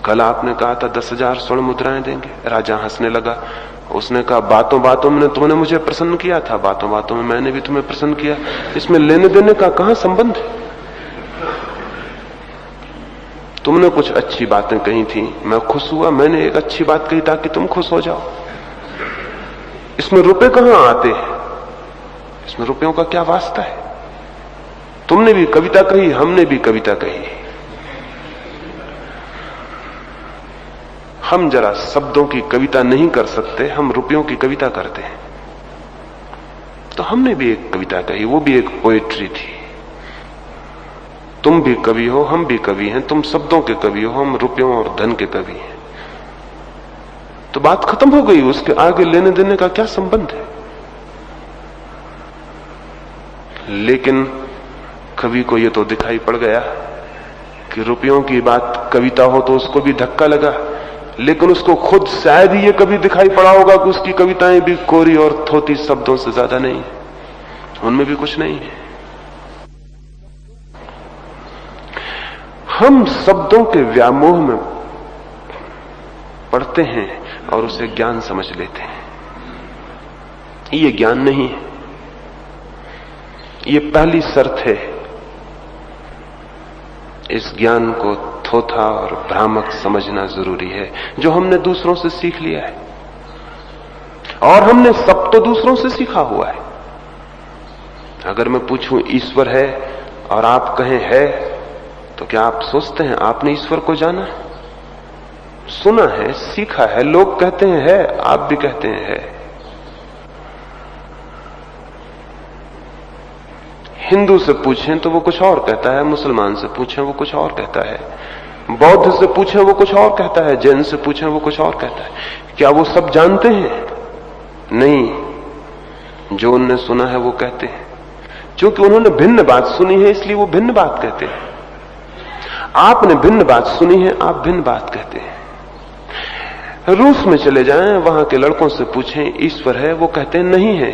कल आपने कहा था 10,000 स्वर्ण मुद्राएं देंगे। राजा हंसने लगा। उसने कहा बातों बातों में तुमने मुझे प्रसन्न किया था, बातों बातों में मैंने भी तुम्हें प्रसन्न किया, इसमें लेने देने का कहां संबंध है। तुमने कुछ अच्छी बातें कही थी, मैं खुश हुआ, मैंने एक अच्छी बात कही ताकि तुम खुश हो जाओ। इसमें रुपए कहां आते हैं, इसमें रुपयों का क्या वास्ता है। तुमने भी कविता कही, हमने भी कविता कही। हम जरा शब्दों की कविता नहीं कर सकते, हम रुपयों की कविता करते हैं। तो हमने भी एक कविता कही, वो भी एक पोएट्री थी। तुम भी कवि हो, हम भी कवि हैं। तुम शब्दों के कवि हो, हम रुपयों और धन के कवि हैं। तो बात खत्म हो गई, उसके आगे लेने देने का क्या संबंध है। लेकिन कवि को यह तो दिखाई पड़ गया कि रुपयों की बात कविता हो तो उसको भी धक्का लगा। लेकिन उसको खुद शायद ही ये कभी दिखाई पड़ा होगा कि उसकी कविताएं भी कोरी और थोती शब्दों से ज्यादा नहीं, उनमें भी कुछ नहीं है। हम शब्दों के व्यामोह में पढ़ते हैं और उसे ज्ञान समझ लेते हैं। ये ज्ञान नहीं है। ये पहली शर्त है। इस ज्ञान को थोथा और भ्रामक समझना जरूरी है, जो हमने दूसरों से सीख लिया है। और हमने सब तो दूसरों से सीखा हुआ है। अगर मैं पूछूं ईश्वर है और आप कहें है, तो क्या आप सोचते हैं आपने ईश्वर को जाना है? सुना है, सीखा है, लोग कहते हैं है, आप भी कहते हैं है। हिंदू से पूछें तो वो कुछ और कहता है, मुसलमान से पूछें वो कुछ और कहता है, बौद्ध से पूछें वो कुछ और कहता है, जैन से पूछें वो कुछ और कहता है। क्या वो सब जानते हैं? नहीं, जो उनने सुना है वो कहते हैं। क्योंकि उन्होंने भिन्न बात सुनी है, इसलिए वो भिन्न बात कहते हैं। आपने भिन्न बात सुनी है, आप भिन्न बात कहते हैं। रूस में चले जाएं, वहां के लड़कों से पूछें ईश्वर है, वो कहते हैं नहीं है।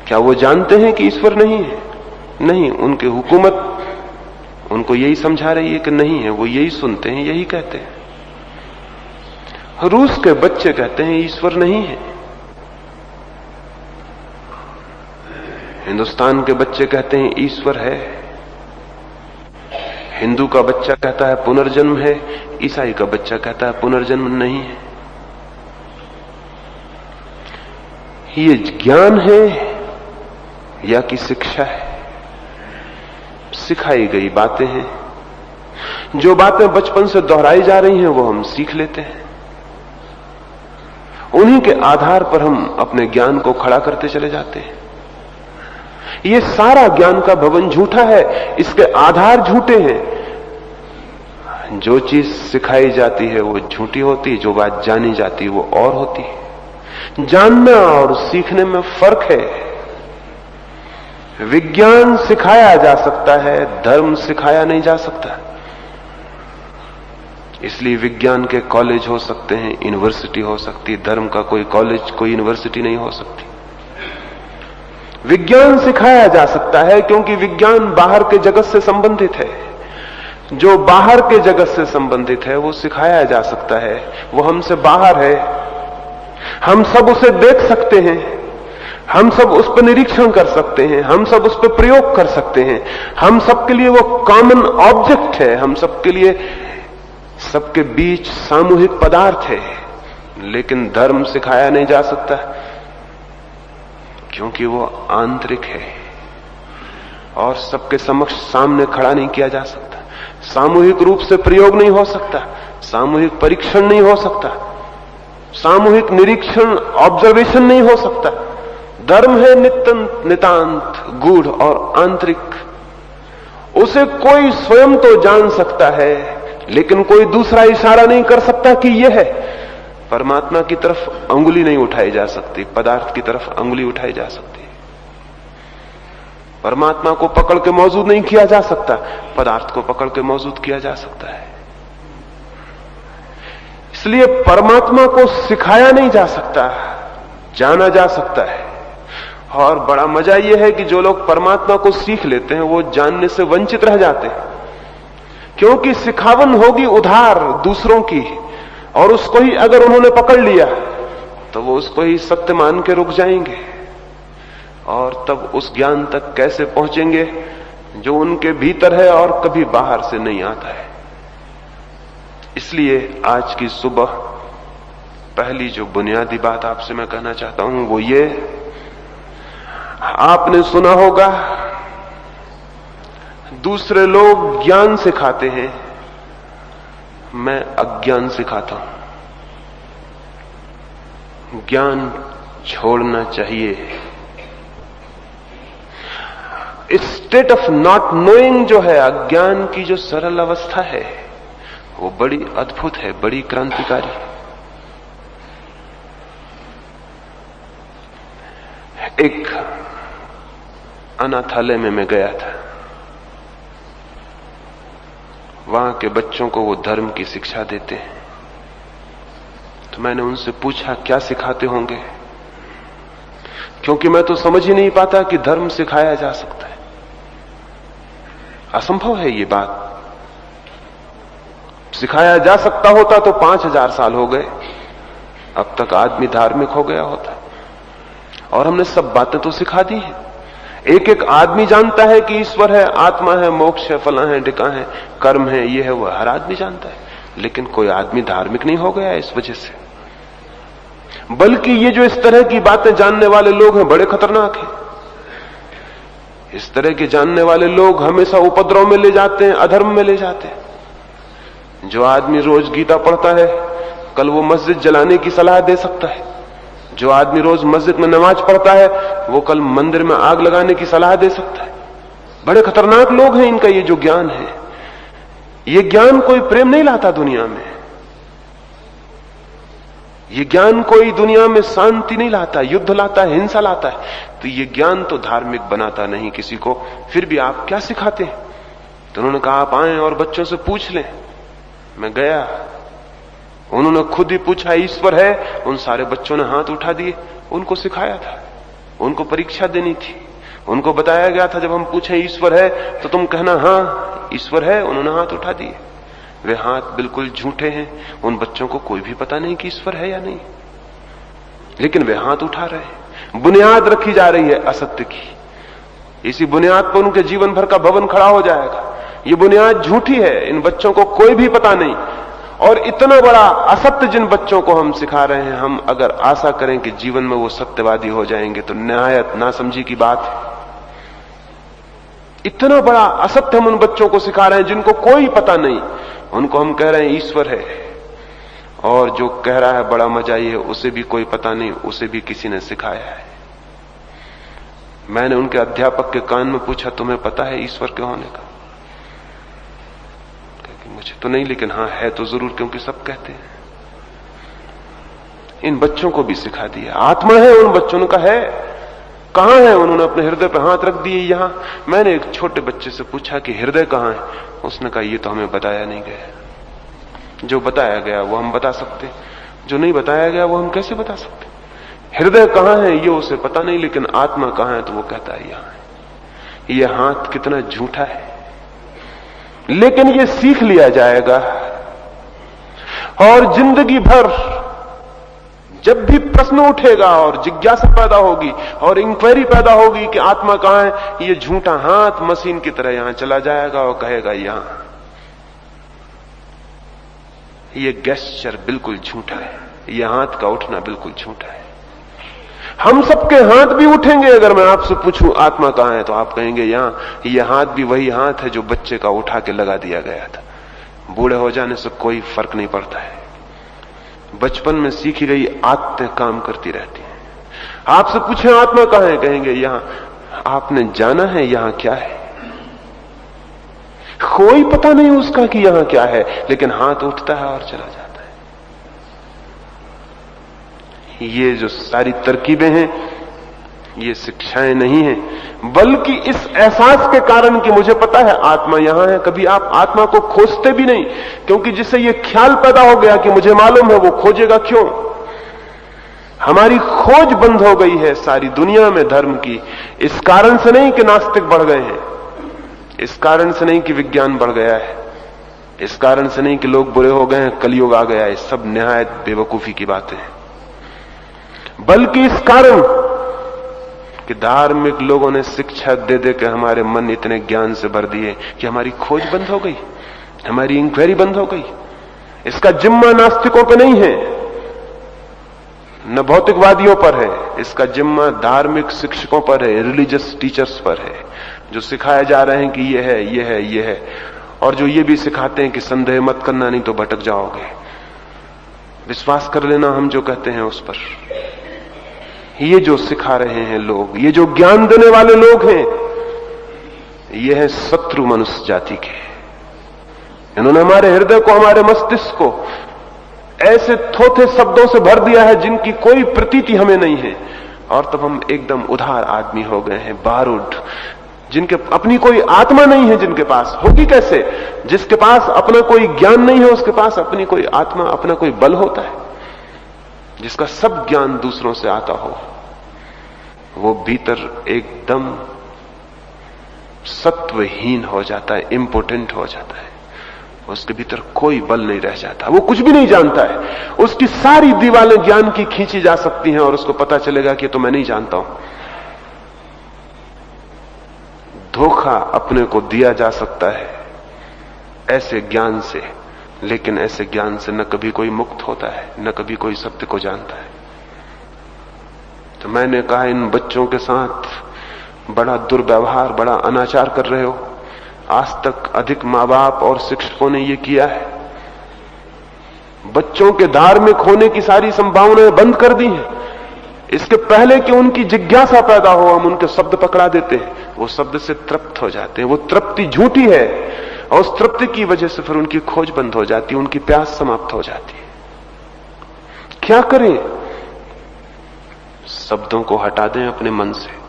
क्या वो जानते हैं कि ईश्वर नहीं है? नहीं, उनकी हुकूमत उनको यही समझा रही है कि नहीं है, वो यही सुनते हैं, यही कहते हैं। रूस के बच्चे कहते हैं ईश्वर नहीं है। हिंदुस्तान के बच्चे कहते हैं ईश्वर है। हिंदू का बच्चा कहता है पुनर्जन्म है, ईसाई का बच्चा कहता है पुनर्जन्म नहीं है। ये ज्ञान है या कि शिक्षा है? सिखाई गई बातें हैं। जो बातें बचपन से दोहराई जा रही हैं वो हम सीख लेते हैं, उन्हीं के आधार पर हम अपने ज्ञान को खड़ा करते चले जाते हैं। ये सारा ज्ञान का भवन झूठा है, इसके आधार झूठे हैं। जो चीज सिखाई जाती है वो झूठी होती, जो बात जानी जाती है वो और होती है। जानना और सीखने में फर्क है। विज्ञान सिखाया जा सकता है, धर्म सिखाया नहीं जा सकता। इसलिए विज्ञान के कॉलेज हो सकते हैं, यूनिवर्सिटी हो सकती, धर्म का कोई कॉलेज कोई यूनिवर्सिटी नहीं हो सकती। विज्ञान सिखाया जा सकता है क्योंकि विज्ञान बाहर के जगत से संबंधित है। जो बाहर के जगत से संबंधित है वो सिखाया जा सकता है, वो हमसे बाहर है। हम सब उसे देख सकते हैं, हम सब उस पर निरीक्षण कर सकते हैं, हम सब उस पर प्रयोग कर सकते हैं। हम सबके लिए वो कॉमन ऑब्जेक्ट है, हम सबके लिए सबके बीच सामूहिक पदार्थ है। लेकिन धर्म सिखाया नहीं जा सकता क्योंकि वो आंतरिक है और सबके समक्ष सामने खड़ा नहीं किया जा सकता। सामूहिक रूप से प्रयोग नहीं हो सकता, सामूहिक परीक्षण नहीं हो सकता, सामूहिक निरीक्षण ऑब्जर्वेशन नहीं हो सकता। धर्म है नितांत गूढ़ और आंतरिक। उसे कोई स्वयं तो जान सकता है लेकिन कोई दूसरा इशारा नहीं कर सकता कि यह है। परमात्मा की तरफ अंगुली नहीं उठाई जा सकती, पदार्थ की तरफ अंगुली उठाई जा सकती। परमात्मा को पकड़ के मौजूद नहीं किया जा सकता, पदार्थ को पकड़ के मौजूद किया जा सकता है। इसलिए परमात्मा को सिखाया नहीं जा सकता, जाना जा सकता है। और बड़ा मजा यह है कि जो लोग परमात्मा को सीख लेते हैं वो जानने से वंचित रह जाते हैं, क्योंकि सिखावन होगी उधार दूसरों की, और उसको ही अगर उन्होंने पकड़ लिया तो वो उसको ही सत्य मान के रुक जाएंगे। और तब उस ज्ञान तक कैसे पहुंचेंगे जो उनके भीतर है और कभी बाहर से नहीं आता है। इसलिए आज की सुबह पहली जो बुनियादी बात आपसे मैं कहना चाहता हूं वो ये, आपने सुना होगा दूसरे लोग ज्ञान सिखाते हैं, मैं अज्ञान सिखाता हूं। ज्ञान छोड़ना चाहिए। स्टेट ऑफ नॉट नोइंग जो है, अज्ञान की जो सरल अवस्था है, वो बड़ी अद्भुत है, बड़ी क्रांतिकारी। एक अनाथालय में मैं गया था, वहां के बच्चों को वो धर्म की शिक्षा देते हैं। तो मैंने उनसे पूछा क्या सिखाते होंगे, क्योंकि मैं तो समझ ही नहीं पाता कि धर्म सिखाया जा सकता है। असंभव है ये बात। सिखाया जा सकता होता तो 5000 साल हो गए, अब तक आदमी धार्मिक हो गया होता। और हमने सब बातें तो सिखा दी हैं। एक एक आदमी जानता है कि ईश्वर है, आत्मा है, मोक्ष है, फला है, ढिका है, कर्म है, ये है, वो हर आदमी जानता है। लेकिन कोई आदमी धार्मिक नहीं हो गया इस वजह से। बल्कि ये जो इस तरह की बातें जानने वाले लोग हैं बड़े खतरनाक हैं। इस तरह के जानने वाले लोग हमेशा उपद्रव में ले जाते हैं, अधर्म में ले जाते हैं। जो आदमी रोज गीता पढ़ता है कल वो मस्जिद जलाने की सलाह दे सकता है। जो आदमी रोज मस्जिद में नमाज पढ़ता है वो कल मंदिर में आग लगाने की सलाह दे सकता है। बड़े खतरनाक लोग हैं इनका ये जो ज्ञान है। ये ज्ञान कोई प्रेम नहीं लाता दुनिया में, ये ज्ञान कोई दुनिया में शांति नहीं लाता, युद्ध लाता है, हिंसा लाता है। तो ये ज्ञान तो धार्मिक बनाता नहीं किसी को। फिर भी आप क्या सिखाते हैं? तो उन्होंने कहा आप आए और बच्चों से पूछ लें। मैं गया, उन्होंने खुद ही पूछा ईश्वर है, उन सारे बच्चों ने हाथ उठा दिए। उनको सिखाया था, उनको परीक्षा देनी थी, उनको बताया गया था जब हम पूछें ईश्वर है तो तुम कहना हाँ ईश्वर है। उन्होंने हाथ उठा दिए। वे हाथ बिल्कुल झूठे हैं, उन बच्चों को कोई भी पता नहीं कि ईश्वर है या नहीं, लेकिन वे हाथ उठा रहे हैं। बुनियाद रखी जा रही है असत्य की। इसी बुनियाद पर उनके जीवन भर का भवन खड़ा हो जाएगा। ये बुनियाद झूठी है, इन बच्चों को कोई भी पता नहीं। और इतना बड़ा असत्य जिन बच्चों को हम सिखा रहे हैं, हम अगर आशा करें कि जीवन में वो सत्यवादी हो जाएंगे तो निहायत नासमझी की बात है। इतना बड़ा असत्य हम उन बच्चों को सिखा रहे हैं जिनको कोई पता नहीं, उनको हम कह रहे हैं ईश्वर है, और जो कह रहा है बड़ा मजा ये है, उसे भी कोई पता नहीं, उसे भी किसी ने सिखाया है। मैंने उनके अध्यापक के कान में पूछा, तुम्हें पता है ईश्वर के होने का? मुझे तो नहीं, लेकिन हां है तो जरूर, क्योंकि सब कहते हैं। इन बच्चों को भी सिखा दिया आत्मा है, उन बच्चों का है। कहां है? उन्होंने अपने हृदय पर हाथ रख दिए। यहां मैंने एक छोटे बच्चे से पूछा कि हृदय कहां है? उसने कहा ये तो हमें बताया नहीं गया। जो बताया गया वो हम बता सकते, जो नहीं बताया गया वो हम कैसे बता सकते? हृदय कहां है ये उसे पता नहीं, लेकिन आत्मा कहां है तो वो कहता है यहां है। ये हाथ कितना झूठा है, लेकिन ये सीख लिया जाएगा। और जिंदगी भर जब भी प्रश्न उठेगा और जिज्ञासा पैदा होगी और इंक्वायरी पैदा होगी कि आत्मा कहां है, ये झूठा हाथ मशीन की तरह यहां चला जाएगा और कहेगा यहां। ये गेस्चर बिल्कुल झूठा है, ये हाथ का उठना बिल्कुल झूठा है। हम सबके हाथ भी उठेंगे। अगर मैं आपसे पूछूं आत्मा कहां है तो आप कहेंगे यहां। ये हाथ भी वही हाथ है जो बच्चे का उठा के लगा दिया गया था। बूढ़े हो जाने से कोई फर्क नहीं पड़ता है, बचपन में सीखी गई आदतें काम करती रहती हैं। आपसे पूछे आत्मा कहां है, कहेंगे यहां। आपने जाना है यहां क्या है? कोई पता नहीं उसका कि यहां क्या है, लेकिन हाथ उठता है और चला जाता है। ये जो सारी तरकीबें हैं, ये शिक्षाएं नहीं हैं, बल्कि इस एहसास के कारण कि मुझे पता है आत्मा यहां है। कभी आप आत्मा को खोजते भी नहीं, क्योंकि जिससे ये ख्याल पैदा हो गया कि मुझे मालूम है, वो खोजेगा क्यों? हमारी खोज बंद हो गई है सारी दुनिया में धर्म की। इस कारण से नहीं कि नास्तिक बढ़ गए हैं, इस कारण से नहीं कि विज्ञान बढ़ गया है, इस कारण से नहीं कि लोग बुरे हो गए हैं, कलयुग आ गया है। सब निहायत बेवकूफी की बातें हैं, बल्कि इस कारण कि धार्मिक लोगों ने शिक्षा दे दे के हमारे मन इतने ज्ञान से भर दिए कि हमारी खोज बंद हो गई, हमारी इंक्वायरी बंद हो गई। इसका जिम्मा नास्तिकों पे नहीं है, न भौतिकवादियों पर है, इसका जिम्मा धार्मिक शिक्षकों पर है, रिलीजियस टीचर्स पर है, जो सिखाए जा रहे हैं कि ये है, ये है, ये है, और जो ये भी सिखाते हैं कि संदेह मत करना नहीं तो भटक जाओगे, विश्वास कर लेना हम जो कहते हैं उस पर। ये जो सिखा रहे हैं लोग, ये जो ज्ञान देने वाले लोग हैं, ये है शत्रु मनुष्य जाति के। इन्होंने हमारे हृदय को, हमारे मस्तिष्क को ऐसे थोथे शब्दों से भर दिया है जिनकी कोई प्रतीति हमें नहीं है, और तब हम एकदम उधार आदमी हो गए हैं, बारूद, जिनके अपनी कोई आत्मा नहीं है। जिनके पास होगी कैसे? जिसके पास अपना कोई ज्ञान नहीं है, उसके पास अपनी कोई आत्मा, अपना कोई बल होता है। जिसका सब ज्ञान दूसरों से आता हो, वो भीतर एकदम सत्वहीन हो जाता है, इंपोटेंट हो जाता है। उसके भीतर कोई बल नहीं रह जाता, वो कुछ भी नहीं जानता है। उसकी सारी दीवारें ज्ञान की खींची जा सकती हैं और उसको पता चलेगा कि तो मैं नहीं जानता हूं। धोखा अपने को दिया जा सकता है ऐसे ज्ञान से, लेकिन ऐसे ज्ञान से न कभी कोई मुक्त होता है, न कभी कोई सत्य को जानता है। तो मैंने कहा, इन बच्चों के साथ बड़ा दुर्व्यवहार, बड़ा अनाचार कर रहे हो। आज तक अधिक मां बाप और शिक्षकों ने यह किया है। बच्चों के धार्मिक होने की सारी संभावनाएं बंद कर दी हैं। इसके पहले कि उनकी जिज्ञासा पैदा हो, हम उनके शब्द पकड़ा देते हैं, वो शब्द से तृप्त हो जाते हैं। वो तृप्ति झूठी है, और उस तृप्ति की वजह से फिर उनकी खोज बंद हो जाती है, उनकी प्यास समाप्त हो जाती है। क्या करें? शब्दों को हटा दें अपने मन से।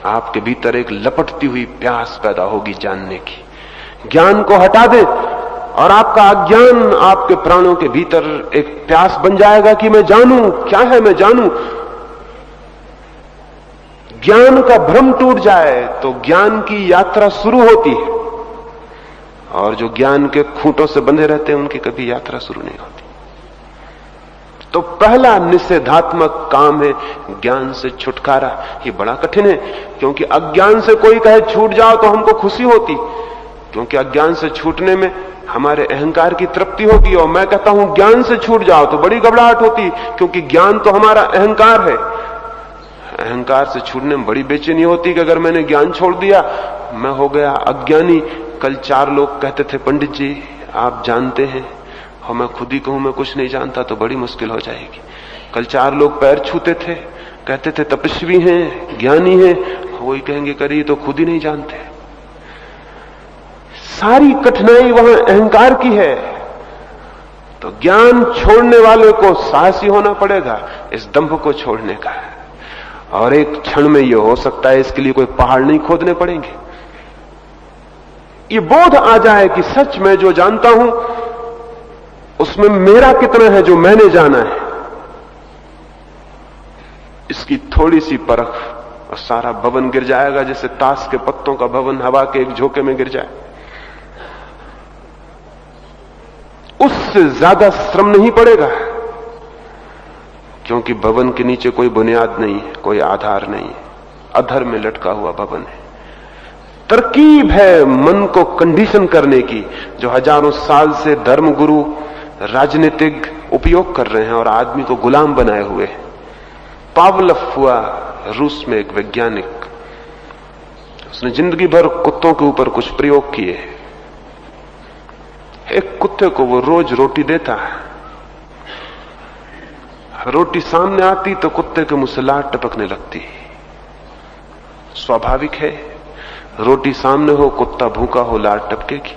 आपके भीतर एक लपटती हुई प्यास पैदा होगी जानने की। ज्ञान को हटा दें और आपका अज्ञान आपके प्राणों के भीतर एक प्यास बन जाएगा कि मैं जानूं, क्या है मैं जानूं। ज्ञान का भ्रम टूट जाए तो ज्ञान की यात्रा शुरू होती है, और जो ज्ञान के खूंटों से बंधे रहते हैं उनकी कभी यात्रा शुरू नहीं होती। तो पहला निषेधात्मक काम है ज्ञान से छुटकारा। ये बड़ा कठिन है, क्योंकि अज्ञान से कोई कहे छूट जाओ तो हमको खुशी होती, क्योंकि अज्ञान से छूटने में हमारे अहंकार की तृप्ति होगी। और मैं कहता हूं ज्ञान से छूट जाओ तो बड़ी घबराहट होती, क्योंकि ज्ञान तो हमारा अहंकार है। अहंकार से छूटने में बड़ी बेचैनी होती कि अगर मैंने ज्ञान छोड़ दिया मैं हो गया अज्ञानी। कल 4 लोग कहते थे, पंडित जी आप जानते हैं, और मैं खुद ही कहूं मैं कुछ नहीं जानता तो बड़ी मुश्किल हो जाएगी। कल 4 लोग पैर छूते थे, कहते थे तपस्वी हैं, ज्ञानी हैं, वही कहेंगे करिए तो खुद ही नहीं जानते। सारी कठिनाई वहां अहंकार की है। तो ज्ञान छोड़ने वाले को साहसी होना पड़ेगा इस दंभ को छोड़ने का, और एक क्षण में यह हो सकता है, इसके लिए कोई पहाड़ नहीं खोदने पड़ेंगे। ये बोध आ जाए कि सच में जो जानता हूं उसमें मेरा कितना है जो मैंने जाना है, इसकी थोड़ी सी परख और सारा भवन गिर जाएगा, जैसे ताश के पत्तों का भवन हवा के एक झोंके में गिर जाए। उससे ज्यादा श्रम नहीं पड़ेगा, क्योंकि भवन के नीचे कोई बुनियाद नहीं है, कोई आधार नहीं है, अधर में लटका हुआ भवन है। तरकीब है मन को कंडीशन करने की, जो हजारों साल से धर्मगुरु राजनीतिक उपयोग कर रहे हैं और आदमी को गुलाम बनाए हुए हैं। पावलव हुआ रूस में एक वैज्ञानिक, उसने जिंदगी भर कुत्तों के ऊपर कुछ प्रयोग किए। एक कुत्ते को वो रोज रोटी देता है, रोटी सामने आती तो कुत्ते के मुंह से लार टपकने लगती। स्वाभाविक है, रोटी सामने हो, कुत्ता भूखा हो, लार टपकेगी।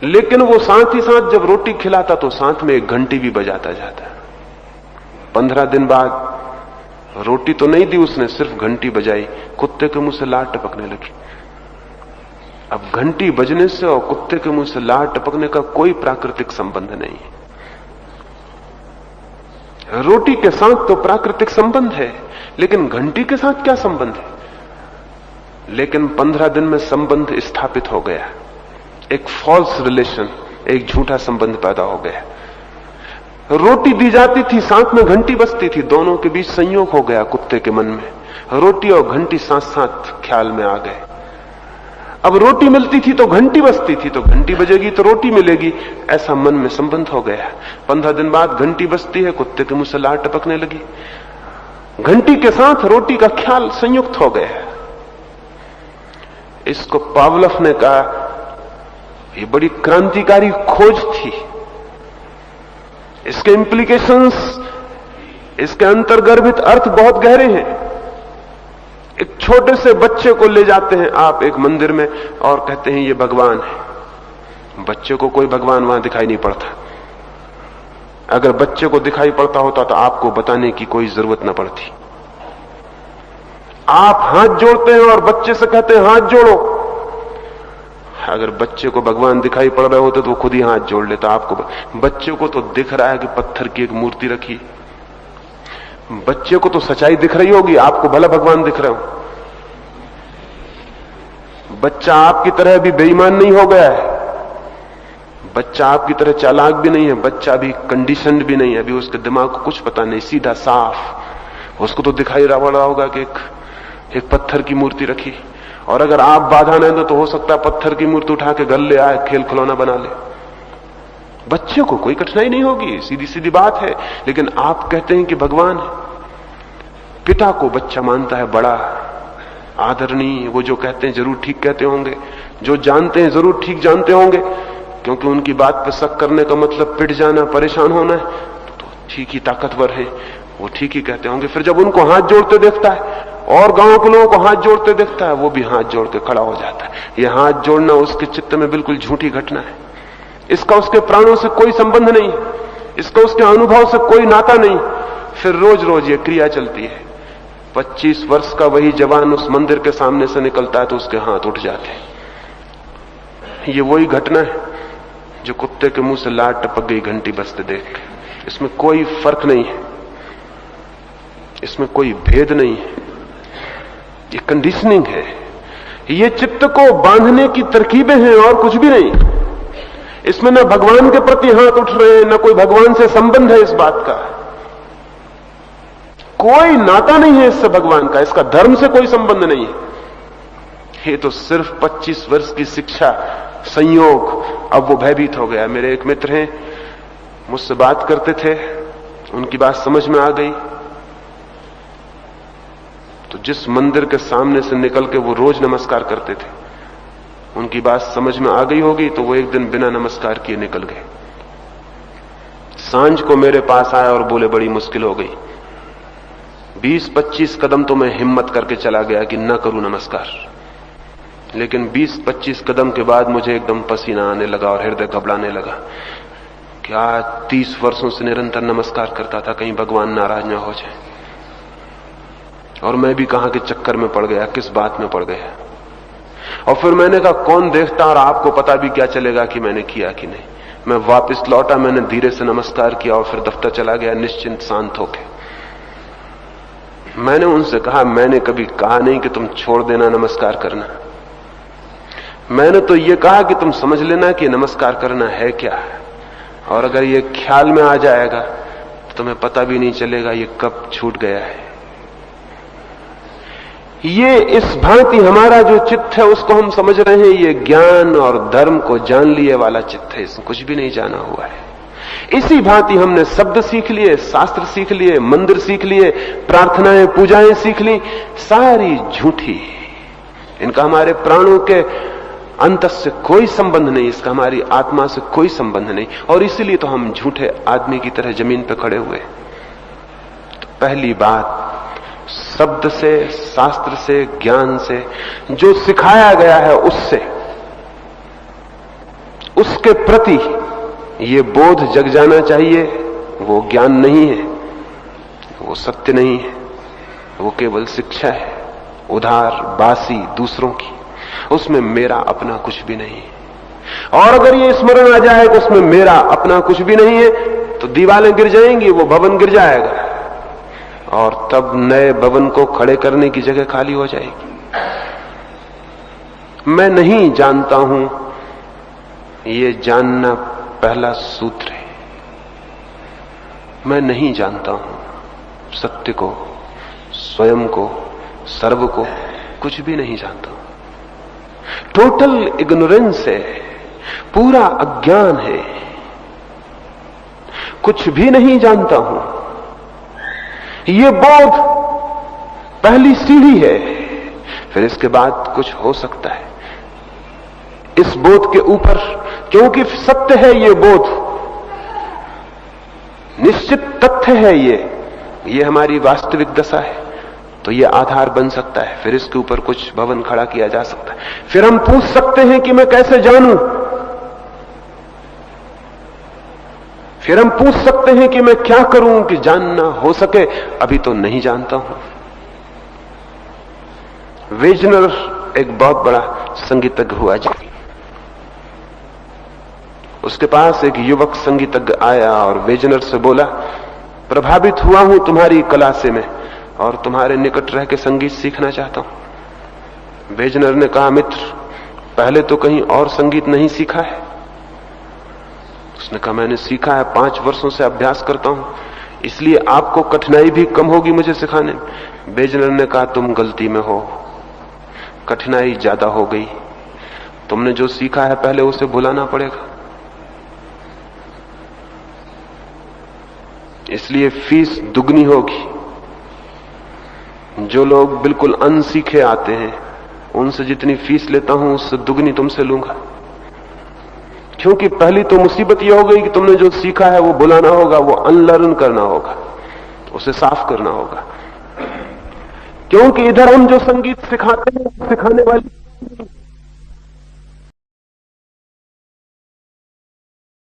लेकिन वो साथ ही साथ जब रोटी खिलाता तो साथ में एक घंटी भी बजाता जाता। 15 दिन बाद रोटी तो नहीं दी उसने, सिर्फ घंटी बजाई, कुत्ते के मुंह से लार टपकने लगी। अब घंटी बजने से और कुत्ते के मुंह से लार टपकने का कोई प्राकृतिक संबंध नहीं है। रोटी के साथ तो प्राकृतिक संबंध है, लेकिन घंटी के साथ क्या संबंध है? लेकिन 15 दिन में संबंध स्थापित हो गया, एक फॉल्स रिलेशन, एक झूठा संबंध पैदा हो गया। रोटी दी जाती थी, साथ में घंटी बजती थी, दोनों के बीच संयोग हो गया कुत्ते के मन में। रोटी और घंटी साथ साथ ख्याल में आ गए। अब रोटी मिलती थी तो घंटी बजती थी, तो घंटी बजेगी तो रोटी मिलेगी, ऐसा मन में संबंध हो गया। 15 दिन बाद घंटी बजती है, कुत्ते के मुंह से लार टपकने लगी, घंटी के साथ रोटी का ख्याल संयुक्त हो गया। इसको पावलव ने कहा ये बड़ी क्रांतिकारी खोज थी, इसके इंप्लीकेशंस, इसके अंतर्गर्भित अर्थ बहुत गहरे हैं। एक छोटे से बच्चे को ले जाते हैं आप एक मंदिर में और कहते हैं ये भगवान है। बच्चे को कोई भगवान वहां दिखाई नहीं पड़ता। अगर बच्चे को दिखाई पड़ता होता तो आपको बताने की कोई जरूरत ना पड़ती। आप हाथ जोड़ते हैं और बच्चे से कहते हैं हाथ जोड़ो। अगर बच्चे को भगवान दिखाई पड़ रहे होते तो वो खुद ही हाथ जोड़ लेता। आपको, बच्चे को तो दिख रहा है कि पत्थर की एक मूर्ति रखी, बच्चे को तो सच्चाई दिख रही होगी, आपको भला भगवान दिख रहे हो। बच्चा आपकी तरह भी बेईमान नहीं हो गया है, बच्चा आपकी तरह चालाक भी नहीं है, बच्चा भी कंडीशनड भी नहीं है, अभी उसके दिमाग को कुछ पता नहीं, सीधा साफ। उसको तो दिखाई रहा होगा कि एक पत्थर की मूर्ति रखी, और अगर आप बाधा नहीं दो तो हो सकता है पत्थर की मूर्ति उठा के घर ले आए, खेल खिलौना बना ले। बच्चे को कोई कठिनाई नहीं होगी, सीधी सीधी बात है। लेकिन आप कहते हैं कि भगवान है। पिता को बच्चा मानता है बड़ा आदरणीय। वो जो कहते हैं जरूर ठीक कहते होंगे, जो जानते हैं जरूर ठीक जानते होंगे, क्योंकि उनकी बात पर शक करने का मतलब पिट जाना, परेशान होना है। तो ठीक ही ताकतवर है, वो ठीक ही कहते होंगे। फिर जब उनको हाथ जोड़ते देखता है और गांव के लोगों को हाथ जोड़ते देखता है, वो भी हाथ जोड़ के खड़ा हो जाता है। यह हाथ जोड़ना उसके चित्त में बिल्कुल झूठी घटना है। इसका उसके प्राणों से कोई संबंध नहीं, इसका उसके अनुभव से कोई नाता नहीं। फिर रोज रोज ये क्रिया चलती है। 25 वर्ष का वही जवान उस मंदिर के सामने से निकलता है तो उसके हाथ उठ जाते हैं। ये वही घटना है जो कुत्ते के मुंह से लार टपक गई घंटी बजते देख के। इसमें कोई फर्क नहीं है, इसमें कोई भेद नहीं है, ये कंडीशनिंग है। ये चित्त को बांधने की तरकीबें हैं और कुछ भी नहीं। इसमें न भगवान के प्रति हाथ उठ रहे हैं, न कोई भगवान से संबंध है। इस बात का कोई नाता नहीं है इससे भगवान का, इसका धर्म से कोई संबंध नहीं है। ये तो सिर्फ 25 वर्ष की शिक्षा संयोग। अब वो भयभीत हो गया। मेरे एक मित्र हैं, मुझसे बात करते थे, उनकी बात समझ में आ गई तो जिस मंदिर के सामने से निकल के वो रोज नमस्कार करते थे, उनकी बात समझ में आ गई होगी तो वो एक दिन बिना नमस्कार किए निकल गए। सांझ को मेरे पास आए और बोले बड़ी मुश्किल हो गई, 20-25 कदम तो मैं हिम्मत करके चला गया कि न करूं नमस्कार, लेकिन 20-25 कदम के बाद मुझे एकदम पसीना आने लगा और हृदय घबराने लगा। क्या 30 वर्षों से निरंतर नमस्कार करता था, कहीं भगवान नाराज ना हो जाए। और मैं भी कहां के चक्कर में पड़ गया, किस बात में पड़ गया। और फिर मैंने कहा कौन देखता और आपको पता भी क्या चलेगा कि मैंने किया कि नहीं। मैं वापस लौटा, मैंने धीरे से नमस्कार किया और फिर दफ्तर चला गया निश्चिंत शांत होके। मैंने उनसे कहा मैंने कभी कहा नहीं कि तुम छोड़ देना नमस्कार करना, मैंने तो ये कहा कि तुम समझ लेना कि नमस्कार करना है क्या, और अगर ये ख्याल में आ जाएगा तो तुम्हें पता भी नहीं चलेगा ये कब छूट गया है। ये इस भांति हमारा जो चित्त है उसको हम समझ रहे हैं ये ज्ञान और धर्म को जान लिए वाला चित्त है, इसमें कुछ भी नहीं जाना हुआ है। इसी भांति हमने शब्द सीख लिए, शास्त्र सीख लिए, मंदिर सीख लिए, प्रार्थनाएं पूजाएं सीख ली, सारी झूठी। इनका हमारे प्राणों के अंतस से कोई संबंध नहीं, इसका हमारी आत्मा से कोई संबंध नहीं, और इसीलिए तो हम झूठे आदमी की तरह जमीन पर खड़े हुए। तो पहली बात, शब्द से, शास्त्र से, ज्ञान से, जो सिखाया गया है उससे, उसके प्रति ये बोध जग जाना चाहिए वो ज्ञान नहीं है, वो सत्य नहीं है, वो केवल शिक्षा है उधार बासी दूसरों की, उसमें मेरा अपना कुछ भी नहीं है। और अगर ये स्मरण आ जाए कि उसमें मेरा अपना कुछ भी नहीं है तो दीवारें गिर जाएंगी, वो भवन गिर जाएगा, और तब नए भवन को खड़े करने की जगह खाली हो जाएगी। मैं नहीं जानता हूं, ये जानना पहला सूत्र है। मैं नहीं जानता हूं सत्य को, स्वयं को, सर्व को, कुछ भी नहीं जानता हूं। टोटल इग्नोरेंस है, पूरा अज्ञान है, कुछ भी नहीं जानता हूं। ये बोध पहली सीढ़ी है, फिर इसके बाद कुछ हो सकता है। इस बोध के ऊपर, क्योंकि सत्य है ये बोध, निश्चित तथ्य है ये हमारी वास्तविक दशा है, तो ये आधार बन सकता है। फिर इसके ऊपर कुछ भवन खड़ा किया जा सकता है। फिर हम पूछ सकते हैं कि मैं कैसे जानूं, फिर हम पूछ सकते हैं कि मैं क्या करूं कि जानना हो सके। अभी तो नहीं जानता हूं। वेजनर एक बहुत बड़ा संगीतज्ञ हुआ जी, उसके पास एक युवक संगीतज्ञ आया और वेजनर से बोला, प्रभावित हुआ हूं तुम्हारी कला से मैं, और तुम्हारे निकट रह के संगीत सीखना चाहता हूं। वेजनर ने कहा, मित्र पहले तो कहीं और संगीत नहीं सीखा है? उसने कहा, मैंने सीखा है, 5 वर्षों से अभ्यास करता हूं, इसलिए आपको कठिनाई भी कम होगी मुझे सिखाने में। वेजनर ने कहा, तुम गलती में हो, कठिनाई ज्यादा हो गई। तुमने जो सीखा है पहले उसे भुलाना पड़ेगा, इसलिए फीस दुगनी होगी। जो लोग बिल्कुल अनसीखे आते हैं उनसे जितनी फीस लेता हूं उससे दुगनी तुमसे लूंगा, क्योंकि पहली तो मुसीबत यह हो गई कि तुमने जो सीखा है वो भुलाना होगा, वो अनलर्न करना होगा, उसे साफ करना होगा। क्योंकि इधर हम जो संगीत सिखाते हैं, सिखाने वाली